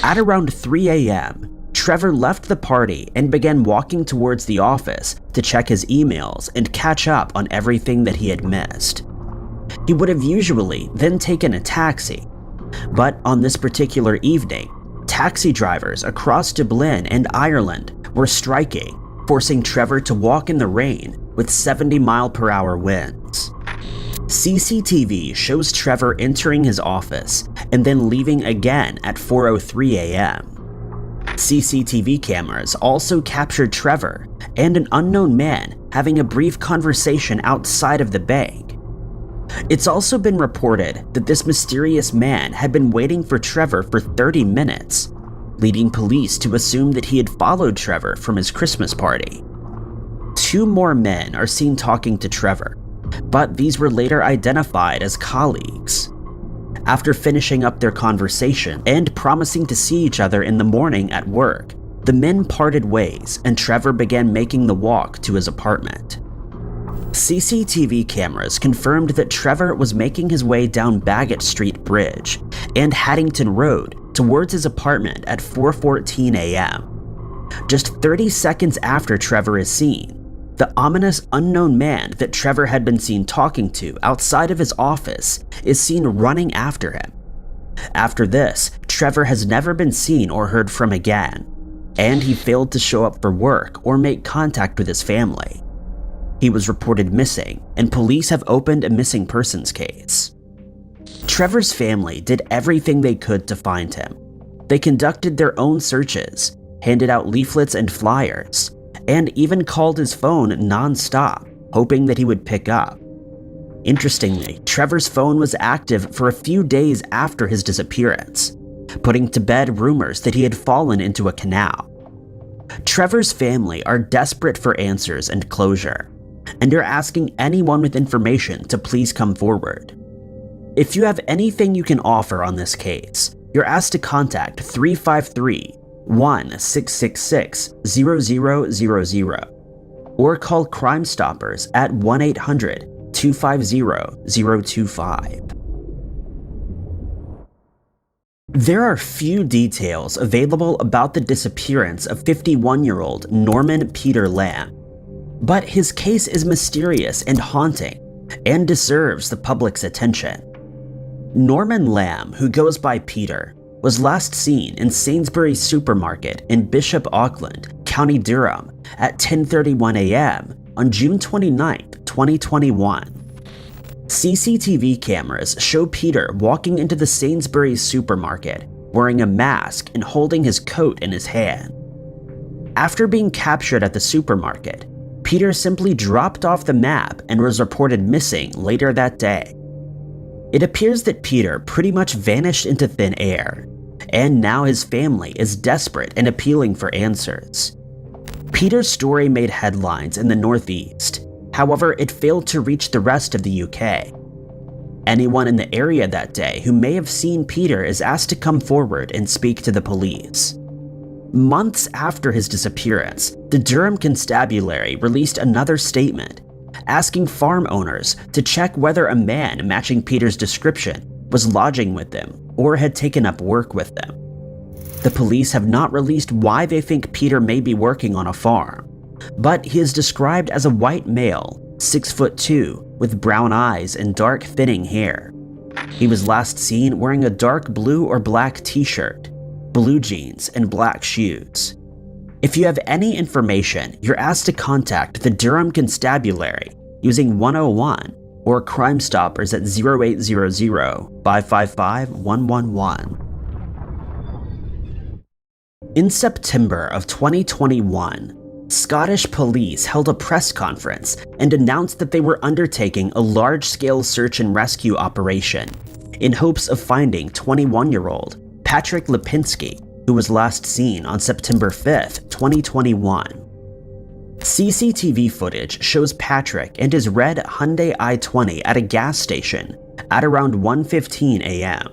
At around 3 a.m., Trevor left the party and began walking towards the office to check his emails and catch up on everything that he had missed. He would have usually then taken a taxi, but on this particular evening, taxi drivers across Dublin and Ireland were striking, forcing Trevor to walk in the rain with 70-mile-per-hour winds. CCTV shows Trevor entering his office and then leaving again at 4:03 a.m. CCTV cameras also captured Trevor and an unknown man having a brief conversation outside of the bank. It's also been reported that this mysterious man had been waiting for Trevor for 30 minutes, leading police to assume that he had followed Trevor from his Christmas party. 2 more men are seen talking to Trevor, but these were later identified as colleagues. After finishing up their conversation and promising to see each other in the morning at work, the men parted ways and Trevor began making the walk to his apartment. CCTV cameras confirmed that Trevor was making his way down Bagot Street Bridge and Haddington Road towards his apartment at 4:14 a.m. Just 30 seconds after Trevor is seen, the ominous unknown man that Trevor had been seen talking to outside of his office is seen running after him. After this, Trevor has never been seen or heard from again, and he failed to show up for work or make contact with his family. He was reported missing, and police have opened a missing persons case. Trevor's family did everything they could to find him. They conducted their own searches, handed out leaflets and flyers, and even called his phone non-stop, hoping that he would pick up. Interestingly, Trevor's phone was active for a few days after his disappearance, putting to bed rumors that he had fallen into a canal. Trevor's family are desperate for answers and closure, and are asking anyone with information to please come forward. If you have anything you can offer on this case, you're asked to contact 353-1666-0000 or call Crime Stoppers at 1-800-250-025. There are few details available about the disappearance of 51-year-old Norman Peter Lamb, but his case is mysterious and haunting and deserves the public's attention. Norman Lamb, who goes by Peter, was last seen in Sainsbury's supermarket in Bishop Auckland, County Durham at 10:31 a.m. on June 29, 2021. CCTV cameras show Peter walking into the Sainsbury's supermarket wearing a mask and holding his coat in his hand. After being captured at the supermarket, Peter simply dropped off the map and was reported missing later that day. It appears that Peter pretty much vanished into thin air, and now his family is desperate and appealing for answers. Peter's story made headlines in the Northeast, however, it failed to reach the rest of the UK. Anyone in the area that day who may have seen Peter is asked to come forward and speak to the police. Months after his disappearance, the Durham Constabulary released another statement, asking farm owners to check whether a man matching Peter's description was lodging with them or had taken up work with them. The police have not released why they think Peter may be working on a farm, but he is described as a white male, 6'2", with brown eyes and dark thinning hair. He was last seen wearing a dark blue or black t-shirt, blue jeans, and black shoes. If you have any information, you're asked to contact the Durham Constabulary using 101 or Crime Stoppers at 0800-555-111. In September of 2021, Scottish police held a press conference and announced that they were undertaking a large-scale search and rescue operation in hopes of finding 21-year-old Patrick Lapinsky, who was last seen on September 5th, 2021. CCTV footage shows Patrick and his red Hyundai i20 at a gas station at around 1:15 a.m.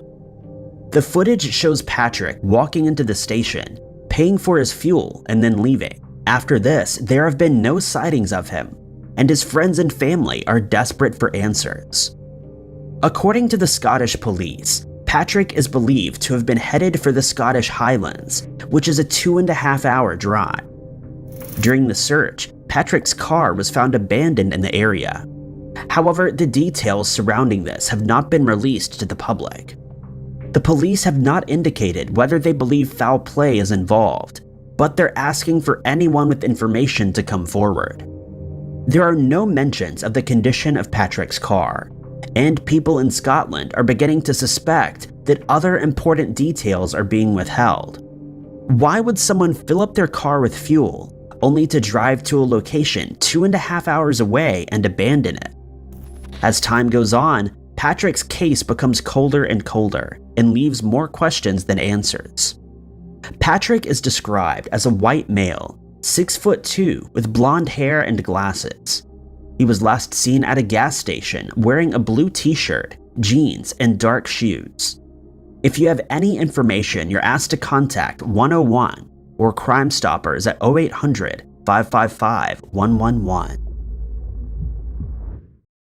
The footage shows Patrick walking into the station, paying for his fuel, and then leaving. After this, there have been no sightings of him, and his friends and family are desperate for answers. According to the Scottish police, Patrick is believed to have been headed for the Scottish Highlands, which is a 2.5-hour drive. During the search, Patrick's car was found abandoned in the area. However, the details surrounding this have not been released to the public. The police have not indicated whether they believe foul play is involved, but they're asking for anyone with information to come forward. There are no mentions of the condition of Patrick's car, and people in Scotland are beginning to suspect that other important details are being withheld. Why would someone fill up their car with fuel, only to drive to a location 2.5 hours away and abandon it? As time goes on, Patrick's case becomes colder and colder and leaves more questions than answers. Patrick is described as a white male, 6'2", with blonde hair and glasses. He was last seen at a gas station wearing a blue t-shirt, jeans, and dark shoes. If you have any information, you're asked to contact 101 or Crime Stoppers at 0800-555-111.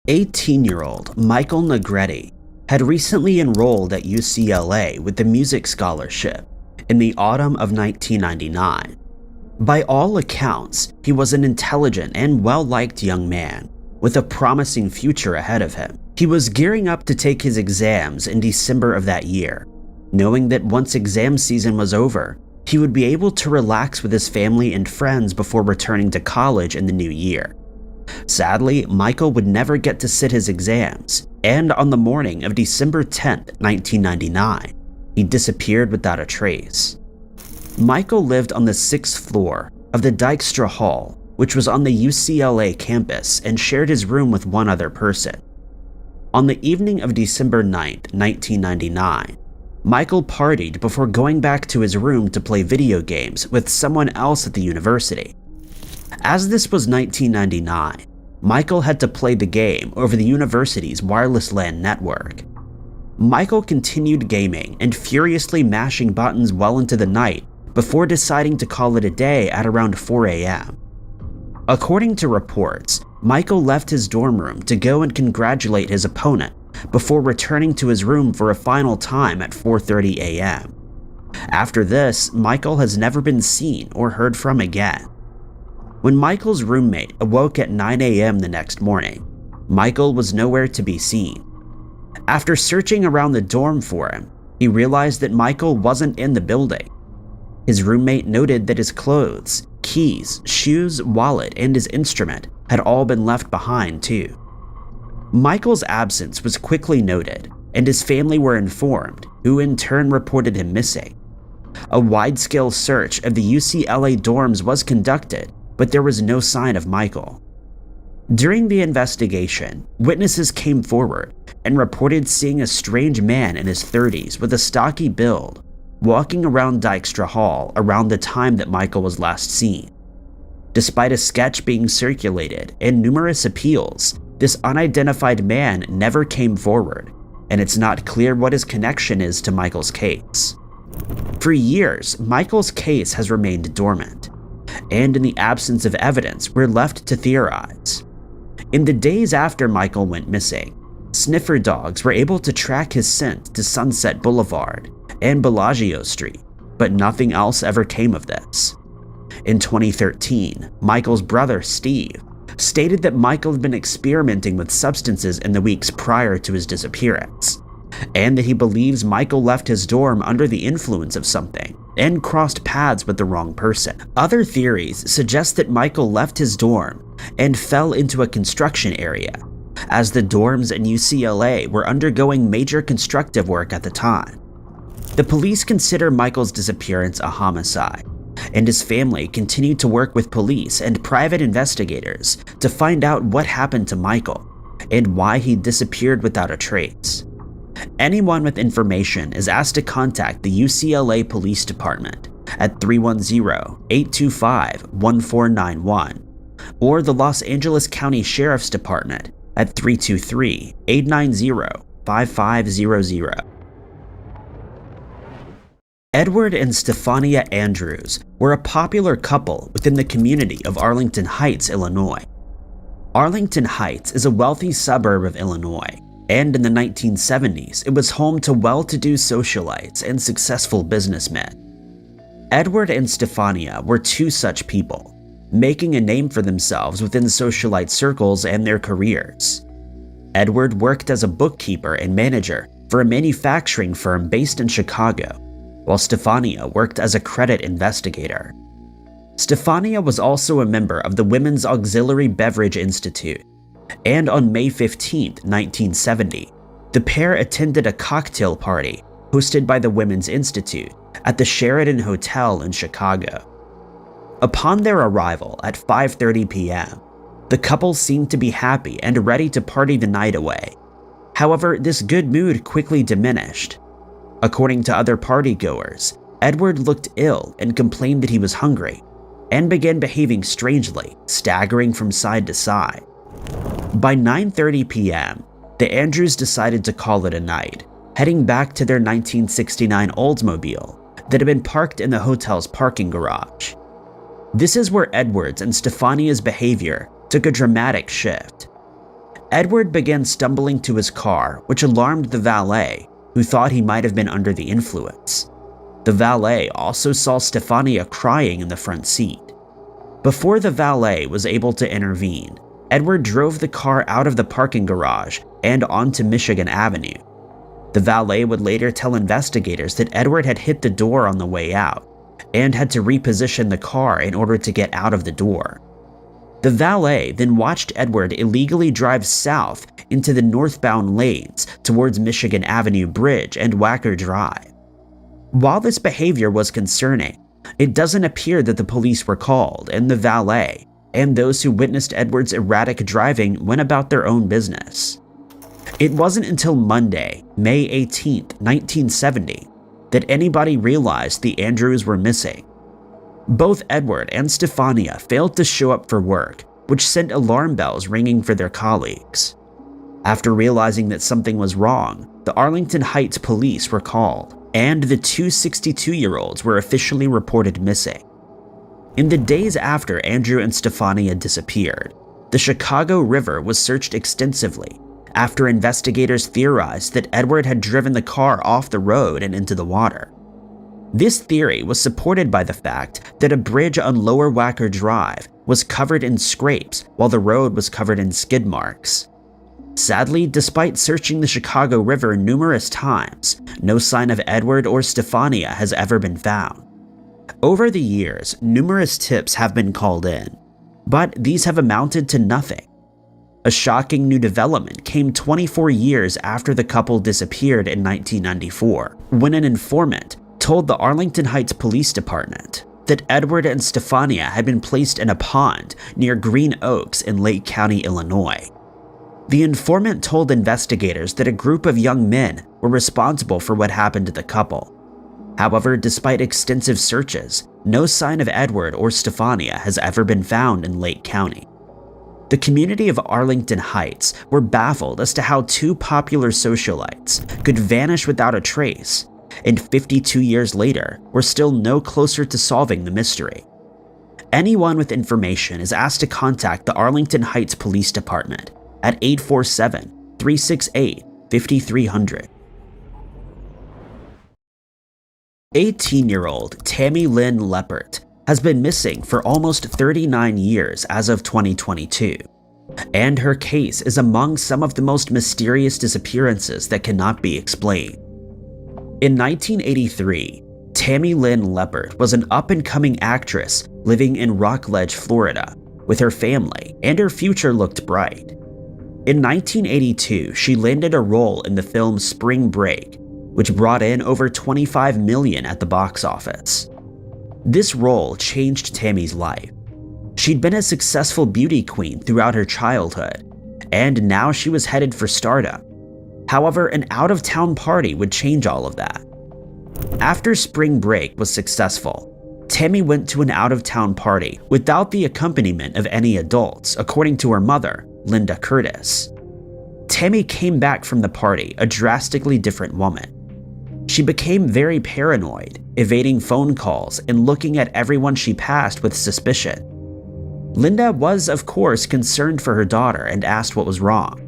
18-year-old Michael Nrti had recently enrolled at UCLA with the music scholarship in the autumn of 1999. By all accounts, he was an intelligent and well-liked young man with a promising future ahead of him. He was gearing up to take his exams in December of that year, knowing that once exam season was over, he would be able to relax with his family and friends before returning to college in the new year. Sadly, Michael would never get to sit his exams, and on the morning of December 10th, 1999, he disappeared without a trace. Michael lived on the 6th floor of the Dykstra Hall, which was on the UCLA campus, and shared his room with one other person. On the evening of December 9th, 1999, Michael partied before going back to his room to play video games with someone else at the university. As this was 1999, Michael had to play the game over the university's wireless LAN network. Michael continued gaming and furiously mashing buttons well into the night before deciding to call it a day at around 4 a.m. According to reports, Michael left his dorm room to go and congratulate his opponent before returning to his room for a final time at 4:30 a.m. After this, Michael has never been seen or heard from again. When Michael's roommate awoke at 9 a.m. the next morning, Michael was nowhere to be seen. After searching around the dorm for him, he realized that Michael wasn't in the building. His roommate noted that his clothes, keys, shoes, wallet, and his instrument had all been left behind too. Michael's absence was quickly noted, and his family were informed, who in turn reported him missing. A wide-scale search of the UCLA dorms was conducted, but there was no sign of Michael. During the investigation, witnesses came forward and reported seeing a strange man in his 30s with a stocky build walking around Dykstra Hall around the time that Michael was last seen. Despite a sketch being circulated and numerous appeals, this unidentified man never came forward, and it's not clear what his connection is to Michael's case. For years, Michael's case has remained dormant, and in the absence of evidence, we're left to theorize. In the days after Michael went missing, sniffer dogs were able to track his scent to Sunset Boulevard and Bellagio Street, but nothing else ever came of this. In 2013, Michael's brother, Steve, stated that Michael had been experimenting with substances in the weeks prior to his disappearance, and that he believes Michael left his dorm under the influence of something and crossed paths with the wrong person. Other theories suggest that Michael left his dorm and fell into a construction area, as the dorms in UCLA were undergoing major constructive work at the time. The police consider Michael's disappearance a homicide, and his family continued to work with police and private investigators to find out what happened to Michael and why he disappeared without a trace. Anyone with information is asked to contact the UCLA Police Department at 310-825-1491 or the Los Angeles County Sheriff's Department at 323-890-5500. Edward and Stefania Andrews were a popular couple within the community of Arlington Heights, Illinois. Arlington Heights is a wealthy suburb of Illinois, and in the 1970s, it was home to well-to-do socialites and successful businessmen. Edward and Stefania were two such people, making a name for themselves within socialite circles and their careers. Edward worked as a bookkeeper and manager for a manufacturing firm based in Chicago, while Stefania worked as a credit investigator. Stefania was also a member of the Women's Auxiliary Beverage Institute, and on May 15, 1970, the pair attended a cocktail party hosted by the Women's Institute at the Sheraton Hotel in Chicago. Upon their arrival at 5:30 p.m., the couple seemed to be happy and ready to party the night away. However, this good mood quickly diminished. According to other partygoers, Edward looked ill and complained that he was hungry, and began behaving strangely, staggering from side to side. By 9:30 p.m., the Andrews decided to call it a night, heading back to their 1969 Oldsmobile that had been parked in the hotel's parking garage. This is where Edward's and Stefania's behavior took a dramatic shift. Edward began stumbling to his car, which alarmed the valet, who thought he might have been under the influence. The valet also saw Stefania crying in the front seat. Before the valet was able to intervene, Edward drove the car out of the parking garage and onto Michigan Avenue. The valet would later tell investigators that Edward had hit the door on the way out and had to reposition the car in order to get out of the door. The valet then watched Edward illegally drive south into the northbound lanes towards Michigan Avenue Bridge and Wacker Drive. While this behavior was concerning, it doesn't appear that the police were called, and the valet and those who witnessed Edward's erratic driving went about their own business. It wasn't until Monday, May 18, 1970, that anybody realized the Andrews were missing. Both Edward and Stefania failed to show up for work, which sent alarm bells ringing for their colleagues. After realizing that something was wrong, the Arlington Heights police were called, and the two 62-year-olds were officially reported missing. In the days after Andrew and Stefania disappeared, the Chicago River was searched extensively after investigators theorized that Edward had driven the car off the road and into the water. This theory was supported by the fact that a bridge on Lower Wacker Drive was covered in scrapes while the road was covered in skid marks. Sadly, despite searching the Chicago River numerous times, no sign of Edward or Stefania has ever been found. Over the years, numerous tips have been called in, but these have amounted to nothing. A shocking new development came 24 years after the couple disappeared in 1994, when an informant told the Arlington Heights Police Department that Edward and Stefania had been placed in a pond near Green Oaks in Lake County, Illinois. The informant told investigators that a group of young men were responsible for what happened to the couple. However, despite extensive searches, no sign of Edward or Stefania has ever been found in Lake County. The community of Arlington Heights were baffled as to how two popular socialites could vanish without a trace, and 52 years later, we're still no closer to solving the mystery. Anyone with information is asked to contact the Arlington Heights Police Department at 847-368-5300. 18-year-old Tammy Lynn Leppert has been missing for almost 39 years as of 2022, and her case is among some of the most mysterious disappearances that cannot be explained. In 1983, Tammy Lynn Leppert was an up-and-coming actress living in Rockledge, Florida, with her family, and her future looked bright. In 1982, she landed a role in the film Spring Break, which brought in over $25 million at the box office. This role changed Tammy's life. She'd been a successful beauty queen throughout her childhood, and now she was headed for stardom. However, an out-of-town party would change all of that. After Spring Break was successful, Tammy went to an out-of-town party without the accompaniment of any adults, according to her mother, Linda Curtis. Tammy came back from the party a drastically different woman. She became very paranoid, evading phone calls and looking at everyone she passed with suspicion. Linda was, of course, concerned for her daughter and asked what was wrong.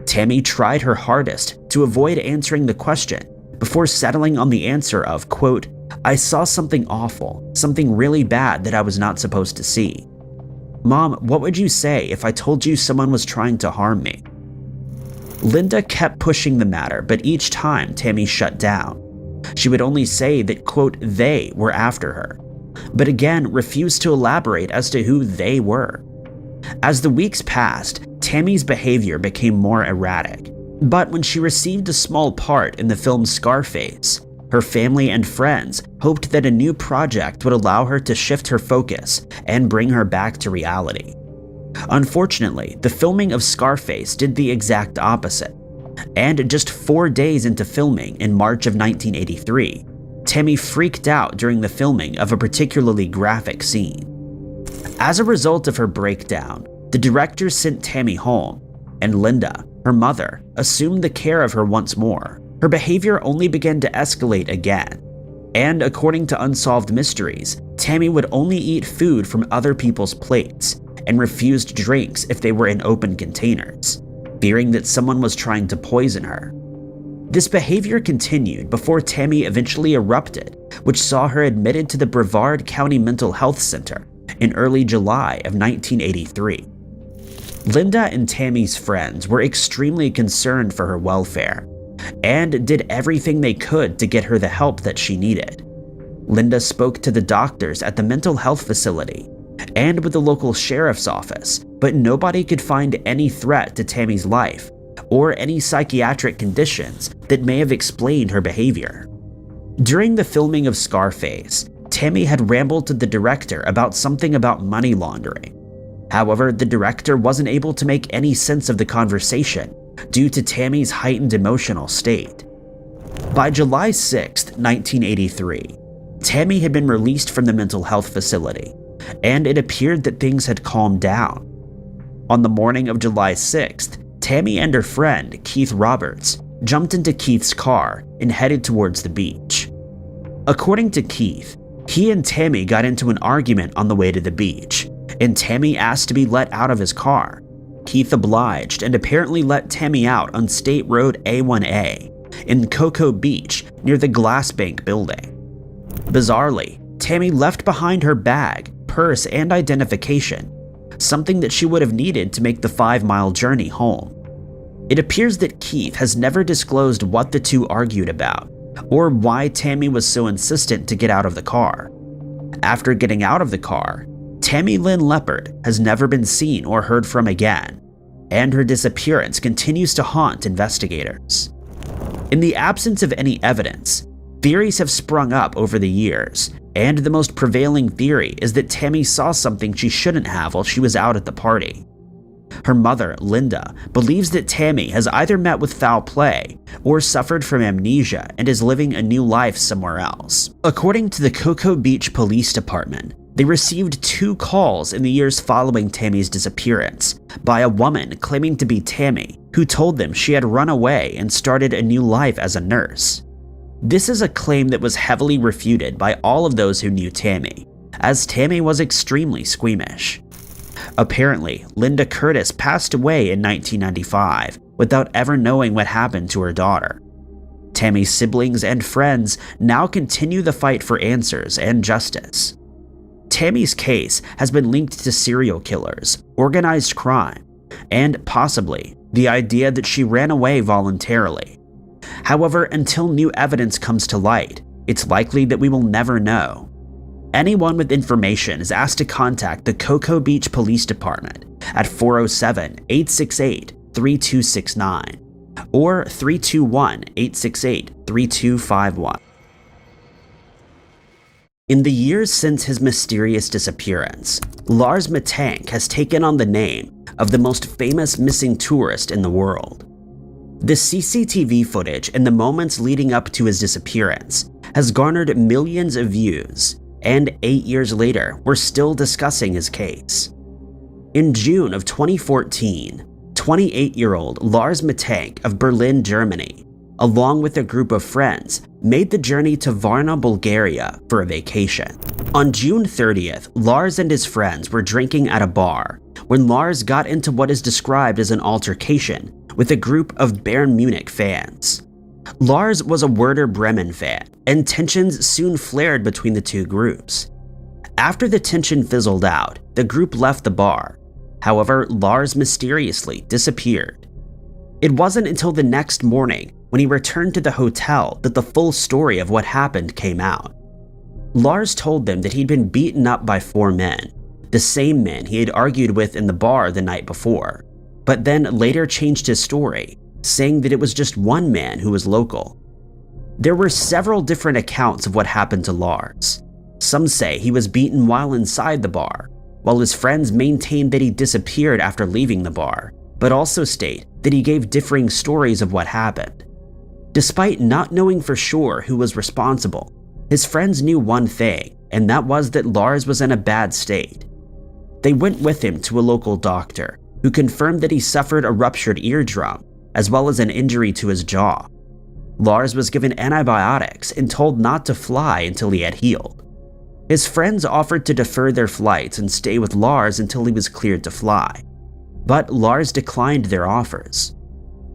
Tammy tried her hardest to avoid answering the question before settling on the answer of, quote, "I saw something awful, something really bad that I was not supposed to see. Mom, what would you say if I told you someone was trying to harm me?" Linda kept pushing the matter, but each time Tammy shut down. She would only say that, quote, "they were after her," but again refused to elaborate as to who they were. As the weeks passed, Tammy's behavior became more erratic, but when she received a small part in the film Scarface, her family and friends hoped that a new project would allow her to shift her focus and bring her back to reality. Unfortunately, the filming of Scarface did the exact opposite, and just 4 days into filming in March of 1983, Tammy freaked out during the filming of a particularly graphic scene. As a result of her breakdown, the director sent Tammy home, and Linda, her mother, assumed the care of her once more. Her behavior only began to escalate again, and according to Unsolved Mysteries, Tammy would only eat food from other people's plates and refused drinks if they were in open containers, fearing that someone was trying to poison her. This behavior continued before Tammy eventually erupted, which saw her admitted to the Brevard County Mental Health Center in early July of 1983. Linda and Tammy's friends were extremely concerned for her welfare and did everything they could to get her the help that she needed. Linda spoke to the doctors at the mental health facility and with the local sheriff's office, but nobody could find any threat to Tammy's life or any psychiatric conditions that may have explained her behavior. During the filming of Scarface, Tammy had rambled to the director about something about money laundering. However, the director wasn't able to make any sense of the conversation due to Tammy's heightened emotional state. By July 6, 1983, Tammy had been released from the mental health facility, and it appeared that things had calmed down. On the morning of July 6th, Tammy and her friend, Keith Roberts, jumped into Keith's car and headed towards the beach. According to Keith, he and Tammy got into an argument on the way to the beach, and Tammy asked to be let out of his car. Keith obliged and apparently let Tammy out on State Road A1A in Cocoa Beach near the Glass Bank building. Bizarrely, Tammy left behind her bag, purse, and identification, something that she would have needed to make the 5-mile journey home. It appears that Keith has never disclosed what the two argued about, or why Tammy was so insistent to get out of the car. After getting out of the car, Tammy Lynn Leppert has never been seen or heard from again, and her disappearance continues to haunt investigators. In the absence of any evidence, theories have sprung up over the years, and the most prevailing theory is that Tammy saw something she shouldn't have while she was out at the party. Her mother, Linda, believes that Tammy has either met with foul play or suffered from amnesia and is living a new life somewhere else. According to the Cocoa Beach Police Department, they received 2 calls in the years following Tammy's disappearance by a woman claiming to be Tammy, who told them she had run away and started a new life as a nurse. This is a claim that was heavily refuted by all of those who knew Tammy, as Tammy was extremely squeamish. Apparently, Linda Curtis passed away in 1995 without ever knowing what happened to her daughter. Tammy's siblings and friends now continue the fight for answers and justice. Tammy's case has been linked to serial killers, organized crime, and possibly the idea that she ran away voluntarily. However, until new evidence comes to light, it's likely that we will never know. Anyone with information is asked to contact the Cocoa Beach Police Department at 407-868-3269 or 321-868-3251. In the years since his mysterious disappearance, Lars Mittank has taken on the name of the most famous missing tourist in the world. The CCTV footage in the moments leading up to his disappearance has garnered millions of views, and 8 years later, we're still discussing his case. In June of 2014, 28-year-old Lars Mittank of Berlin, Germany, along with a group of friends, made the journey to Varna, Bulgaria for a vacation. On June 30th, Lars and his friends were drinking at a bar when Lars got into what is described as an altercation with a group of Bayern Munich fans. Lars was a Werder Bremen fan, and tensions soon flared between the two groups. After the tension fizzled out, the group left the bar. However, Lars mysteriously disappeared. It wasn't until the next morning, when he returned to the hotel, that the full story of what happened came out. Lars told them that he'd been beaten up by 4 men, the same men he had argued with in the bar the night before, but then later changed his story, saying that it was just one man who was local. There were several different accounts of what happened to Lars. Some say he was beaten while inside the bar, while his friends maintained that he disappeared after leaving the bar, but also state that he gave differing stories of what happened. Despite not knowing for sure who was responsible, his friends knew one thing, and that was that Lars was in a bad state. They went with him to a local doctor, who confirmed that he suffered a ruptured eardrum, as well as an injury to his jaw. Lars was given antibiotics and told not to fly until he had healed. His friends offered to defer their flights and stay with Lars until he was cleared to fly, but Lars declined their offers.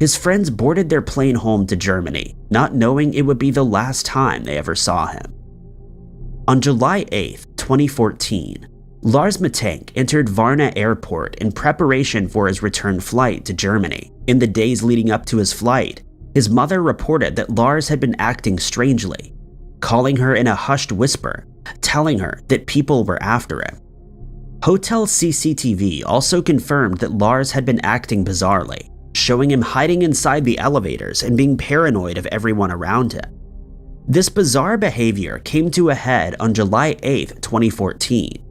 His friends boarded their plane home to Germany, not knowing it would be the last time they ever saw him. On July 8, 2014, Lars Mittank entered Varna Airport in preparation for his return flight to Germany. In the days leading up to his flight, his mother reported that Lars had been acting strangely, calling her in a hushed whisper, telling her that people were after him. Hotel CCTV also confirmed that Lars had been acting bizarrely, showing him hiding inside the elevators and being paranoid of everyone around him. This bizarre behavior came to a head on July 8, 2014,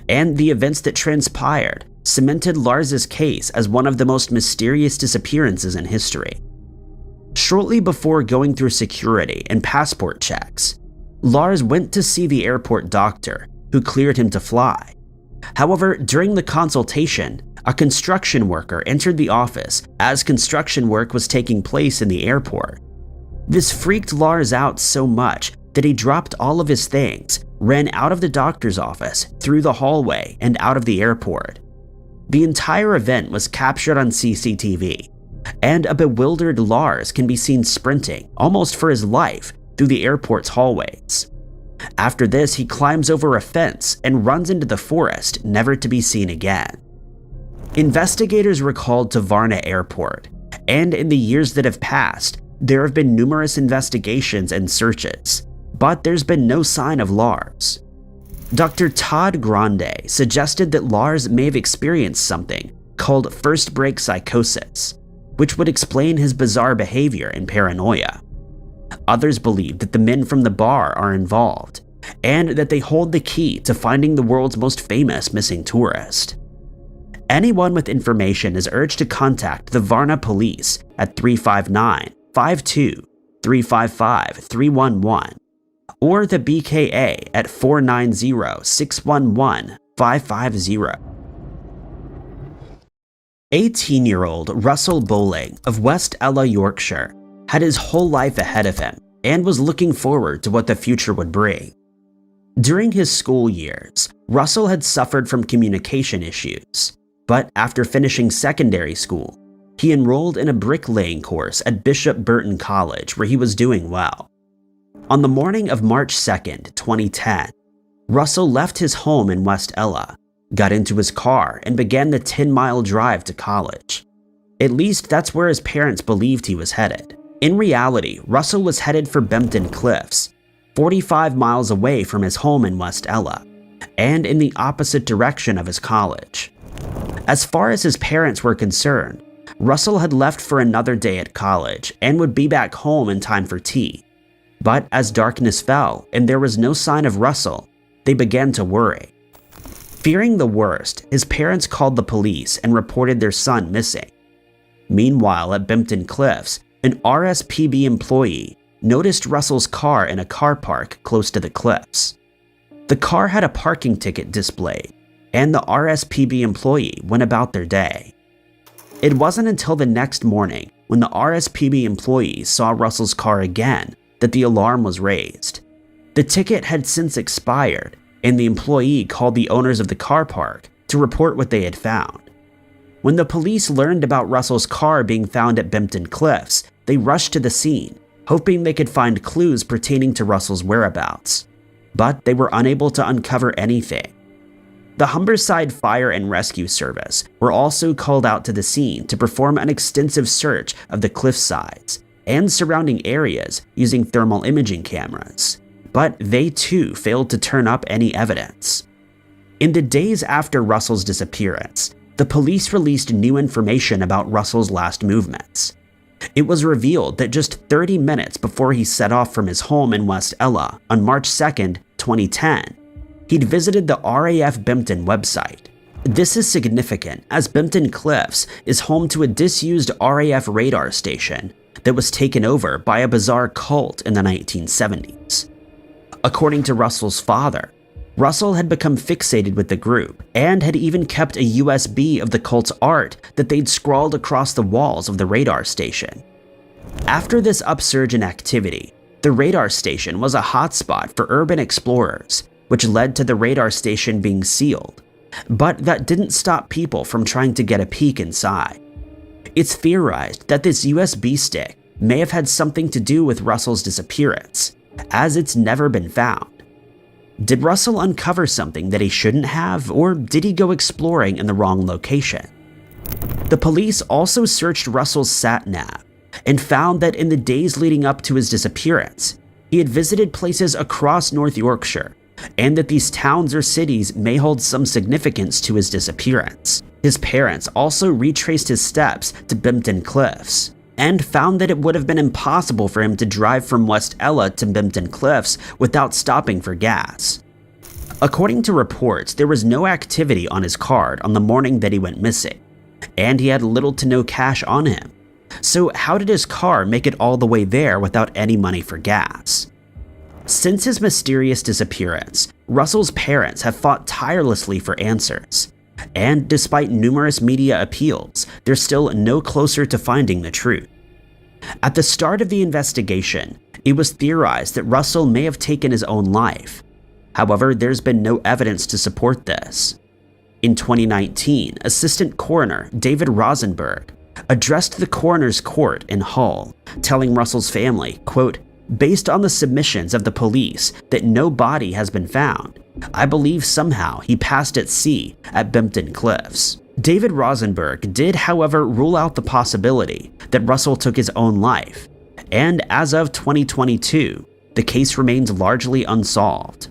and the events that transpired cemented Lars's case as one of the most mysterious disappearances in history. Shortly before going through security and passport checks, Lars went to see the airport doctor, who cleared him to fly. However, during the consultation, a construction worker entered the office as construction work was taking place in the airport. This freaked Lars out so much that he dropped all of his things, ran out of the doctor's office, through the hallway, and out of the airport. The entire event was captured on CCTV, and a bewildered Lars can be seen sprinting, almost for his life, through the airport's hallways. After this, he climbs over a fence and runs into the forest, never to be seen again. Investigators were called to Varna Airport, and in the years that have passed, there have been numerous investigations and searches, but there's been no sign of Lars. Dr. Todd Grande suggested that Lars may have experienced something called first break psychosis, which would explain his bizarre behavior and paranoia. Others believe that the men from the bar are involved, and that they hold the key to finding the world's most famous missing tourist. Anyone with information is urged to contact the Varna police at 359-52-355-311 or the BKA at 490-611-550. 18-year-old Russell Bowling of West Ella, Yorkshire, had his whole life ahead of him and was looking forward to what the future would bring. During his school years, Russell had suffered from communication issues, but after finishing secondary school, he enrolled in a bricklaying course at Bishop Burton College where he was doing well. On the morning of March 2nd, 2010, Russell left his home in West Ella, got into his car, and began the 10-mile drive to college. At least that's where his parents believed he was headed. In reality, Russell was headed for Bempton Cliffs, 45 miles away from his home in West Ella, and in the opposite direction of his college. As far as his parents were concerned, Russell had left for another day at college and would be back home in time for tea. But as darkness fell and there was no sign of Russell, they began to worry. Fearing the worst, his parents called the police and reported their son missing. Meanwhile, at Bempton Cliffs, an RSPB employee noticed Russell's car in a car park close to the cliffs. The car had a parking ticket displayed, and the RSPB employee went about their day. It wasn't until the next morning, when the RSPB employee saw Russell's car again, that the alarm was raised. The ticket had since expired, and the employee called the owners of the car park to report what they had found. When the police learned about Russell's car being found at Bempton Cliffs, they rushed to the scene, hoping they could find clues pertaining to Russell's whereabouts. But they were unable to uncover anything. The Humberside Fire and Rescue Service were also called out to the scene to perform an extensive search of the cliff sides and surrounding areas using thermal imaging cameras, but they too failed to turn up any evidence. In the days after Russell's disappearance, the police released new information about Russell's last movements. It was revealed that just 30 minutes before he set off from his home in West Ella on March 2nd, 2010, he'd visited the RAF Bempton website. This is significant as Bempton Cliffs is home to a disused RAF radar station that was taken over by a bizarre cult in the 1970s. According to Russell's father, Russell had become fixated with the group and had even kept a USB of the cult's art that they'd scrawled across the walls of the radar station. After this upsurge in activity, the radar station was a hotspot for urban explorers, which led to the radar station being sealed. But that didn't stop people from trying to get a peek inside. It's theorized that this USB stick may have had something to do with Russell's disappearance, as it's never been found. Did Russell uncover something that he shouldn't have, or did he go exploring in the wrong location? The police also searched Russell's sat-nav and found that in the days leading up to his disappearance, he had visited places across North Yorkshire, and that these towns or cities may hold some significance to his disappearance. His parents also retraced his steps to Bempton Cliffs, and found that it would have been impossible for him to drive from West Ella to Bempton Cliffs without stopping for gas. According to reports, there was no activity on his card on the morning that he went missing, and he had little to no cash on him. So how did his car make it all the way there without any money for gas? Since his mysterious disappearance, Russell's parents have fought tirelessly for answers. And despite numerous media appeals, they're still no closer to finding the truth. At the start of the investigation, it was theorized that Russell may have taken his own life. However, there's been no evidence to support this. In 2019, Assistant Coroner David Rosenberg addressed the coroner's court in Hull, telling Russell's family, quote, "Based on the submissions of the police that no body has been found, I believe somehow he passed at sea at Bempton Cliffs." David Rosenberg did, however, rule out the possibility that Russell took his own life, and as of 2022, the case remains largely unsolved.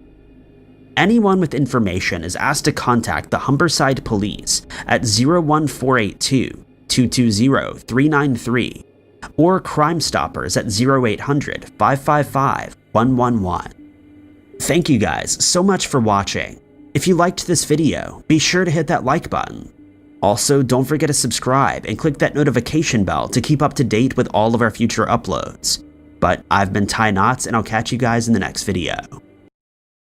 anyone with information is asked to contact the Humberside Police at 01482 220 393 or Crime Stoppers at 0800 555 111. Thank you guys so much for watching. If you liked this video, be sure to hit that like button. Also, don't forget to subscribe and click that notification bell to keep up to date with all of our future uploads. But I've been Ty Knots, and I'll catch you guys in the next video.